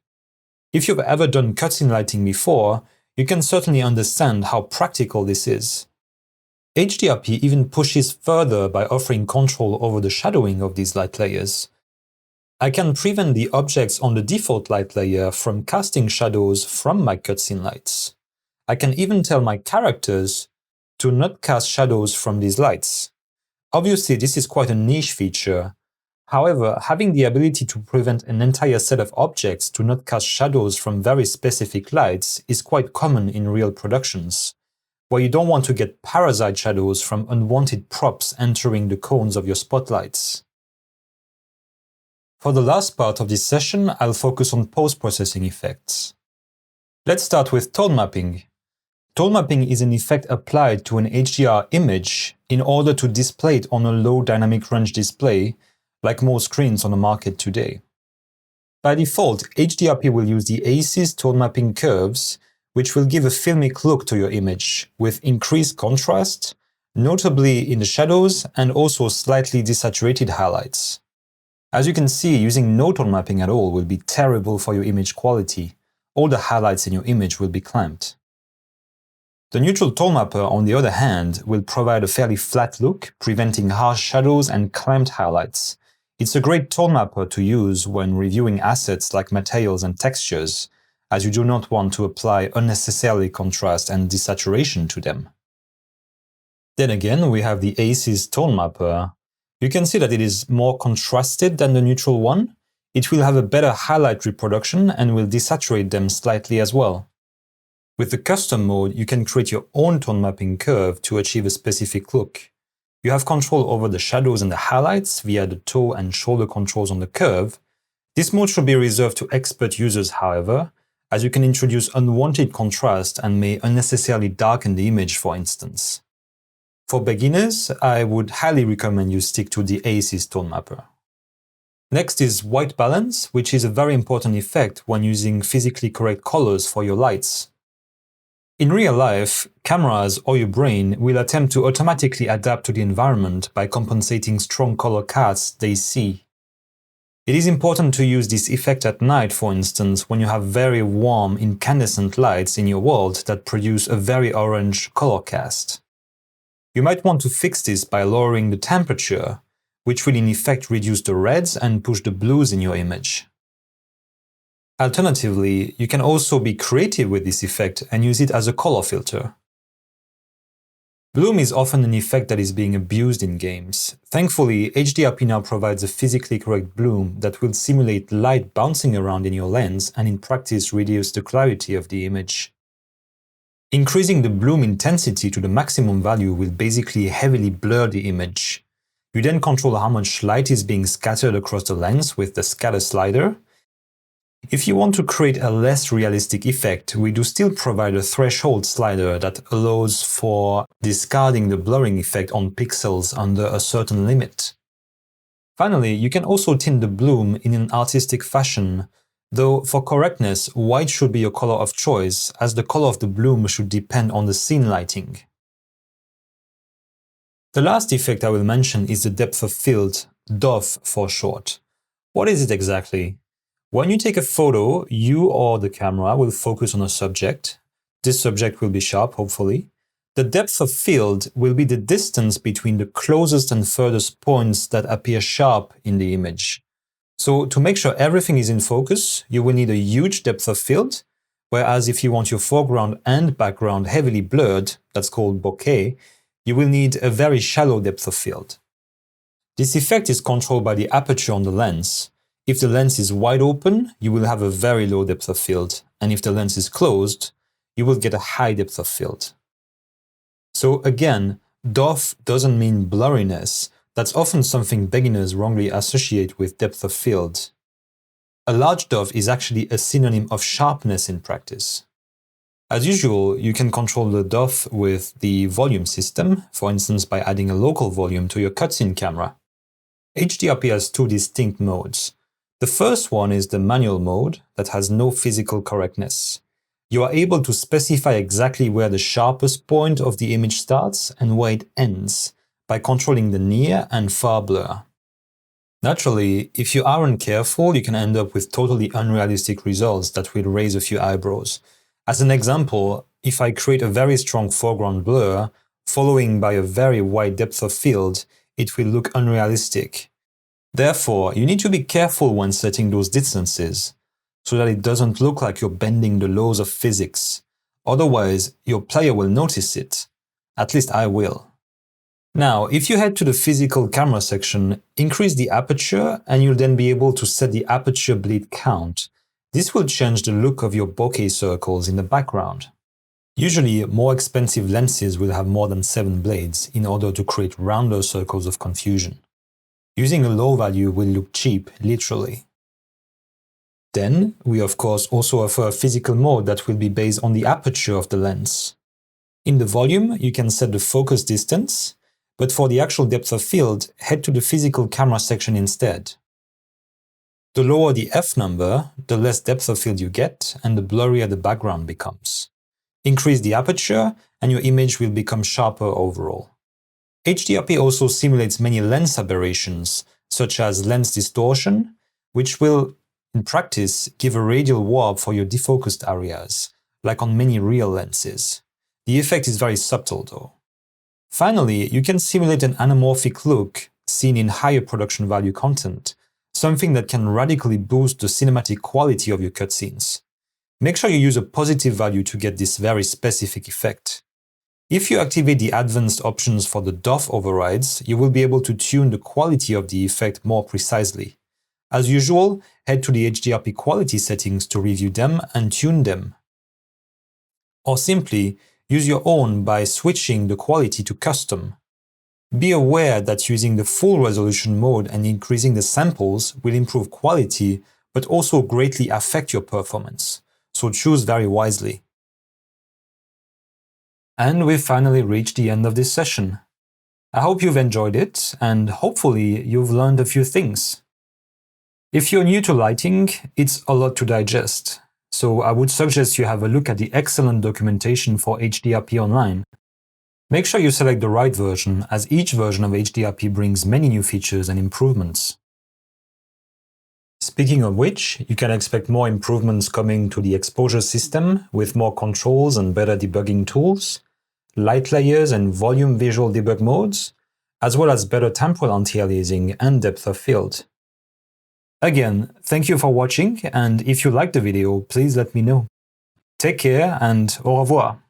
If you've ever done cutscene lighting before, you can certainly understand how practical this is. HDRP even pushes further by offering control over the shadowing of these light layers. I can prevent the objects on the default light layer from casting shadows from my cutscene lights. I can even tell my characters to not cast shadows from these lights. Obviously, this is quite a niche feature. However, having the ability to prevent an entire set of objects to not cast shadows from very specific lights is quite common in real productions, where you don't want to get parasite shadows from unwanted props entering the cones of your spotlights. For the last part of this session, I'll focus on post-processing effects. Let's start with tone mapping. Tone mapping is an effect applied to an HDR image in order to display it on a low dynamic range display, like most screens on the market today. By default, HDRP will use the AACES tone mapping curves, which will give a filmic look to your image, with increased contrast, notably in the shadows and also slightly desaturated highlights. As you can see, using no tone mapping at all will be terrible for your image quality. All the highlights in your image will be clamped. The neutral tone mapper, on the other hand, will provide a fairly flat look, preventing harsh shadows and clamped highlights. It's a great tone mapper to use when reviewing assets like materials and textures, as you do not want to apply unnecessarily contrast and desaturation to them. Then again, we have the AACES tone mapper. You can see that it is more contrasted than the neutral one. It will have a better highlight reproduction and will desaturate them slightly as well. With the custom mode, you can create your own tone mapping curve to achieve a specific look. You have control over the shadows and the highlights via the toe and shoulder controls on the curve. This mode should be reserved to expert users, however, as you can introduce unwanted contrast and may unnecessarily darken the image, for instance. For beginners, I would highly recommend you stick to the AACES tone mapper. Next is white balance, which is a very important effect when using physically correct colors for your lights. In real life, cameras or your brain will attempt to automatically adapt to the environment by compensating strong color casts they see. It is important to use this effect at night, for instance, when you have very warm incandescent lights in your world that produce a very orange color cast. You might want to fix this by lowering the temperature, which will in effect reduce the reds and push the blues in your image. Alternatively, you can also be creative with this effect and use it as a color filter. Bloom is often an effect that is being abused in games. Thankfully, HDRP now provides a physically correct bloom that will simulate light bouncing around in your lens and in practice reduce the clarity of the image. Increasing the bloom intensity to the maximum value will basically heavily blur the image. You then control how much light is being scattered across the lens with the scatter slider. If you want to create a less realistic effect, we do still provide a threshold slider that allows for discarding the blurring effect on pixels under a certain limit. Finally, you can also tint the bloom in an artistic fashion, though for correctness, white should be your color of choice, as the color of the bloom should depend on the scene lighting. The last effect I will mention is the depth of field, DOF for short. What is it exactly? When you take a photo, you or the camera will focus on a subject. This subject will be sharp, hopefully. The depth of field will be the distance between the closest and furthest points that appear sharp in the image. So to make sure everything is in focus, you will need a huge depth of field, whereas if you want your foreground and background heavily blurred, that's called bokeh, you will need a very shallow depth of field. This effect is controlled by the aperture on the lens. If the lens is wide open, you will have a very low depth of field, and if the lens is closed, you will get a high depth of field. So again, DOF doesn't mean blurriness. That's often something beginners wrongly associate with depth of field. A large DOF is actually a synonym of sharpness in practice. As usual, you can control the DOF with the volume system, for instance by adding a local volume to your cutscene camera. HDRP has two distinct modes. The first one is the manual mode that has no physical correctness. You are able to specify exactly where the sharpest point of the image starts and where it ends by controlling the near and far blur. Naturally, if you aren't careful, you can end up with totally unrealistic results that will raise a few eyebrows. As an example, if I create a very strong foreground blur, following by a very wide depth of field, it will look unrealistic. Therefore, you need to be careful when setting those distances, so that it doesn't look like you're bending the laws of physics. Otherwise, your player will notice it. At least I will. Now, if you head to the physical camera section, increase the aperture and you'll then be able to set the aperture bleed count. This will change the look of your bokeh circles in the background. Usually, more expensive lenses will have more than 7 blades in order to create rounder circles of confusion. Using a low value will look cheap, literally. Then, we of course also offer a physical mode that will be based on the aperture of the lens. In the volume, you can set the focus distance, but for the actual depth of field, head to the physical camera section instead. The lower the F number, the less depth of field you get, and the blurrier the background becomes. Increase the aperture, and your image will become sharper overall. HDRP also simulates many lens aberrations, such as lens distortion, which will, in practice, give a radial warp for your defocused areas, like on many real lenses. The effect is very subtle though. Finally, you can simulate an anamorphic look seen in higher production value content, something that can radically boost the cinematic quality of your cutscenes. Make sure you use a positive value to get this very specific effect. If you activate the advanced options for the DOF overrides, you will be able to tune the quality of the effect more precisely. As usual, head to the HDRP quality settings to review them and tune them. Or simply, use your own by switching the quality to custom. Be aware that using the full resolution mode and increasing the samples will improve quality, but also greatly affect your performance, so choose very wisely. And we've finally reached the end of this session. I hope you've enjoyed it, and hopefully you've learned a few things. If you're new to lighting, it's a lot to digest, so I would suggest you have a look at the excellent documentation for HDRP online. Make sure you select the right version, as each version of HDRP brings many new features and improvements. Speaking of which, you can expect more improvements coming to the exposure system with more controls and better debugging tools, light layers and volume visual debug modes, as well as better temporal anti-aliasing and depth of field. Again, thank you for watching, and if you liked the video, please let me know. Take care and au revoir!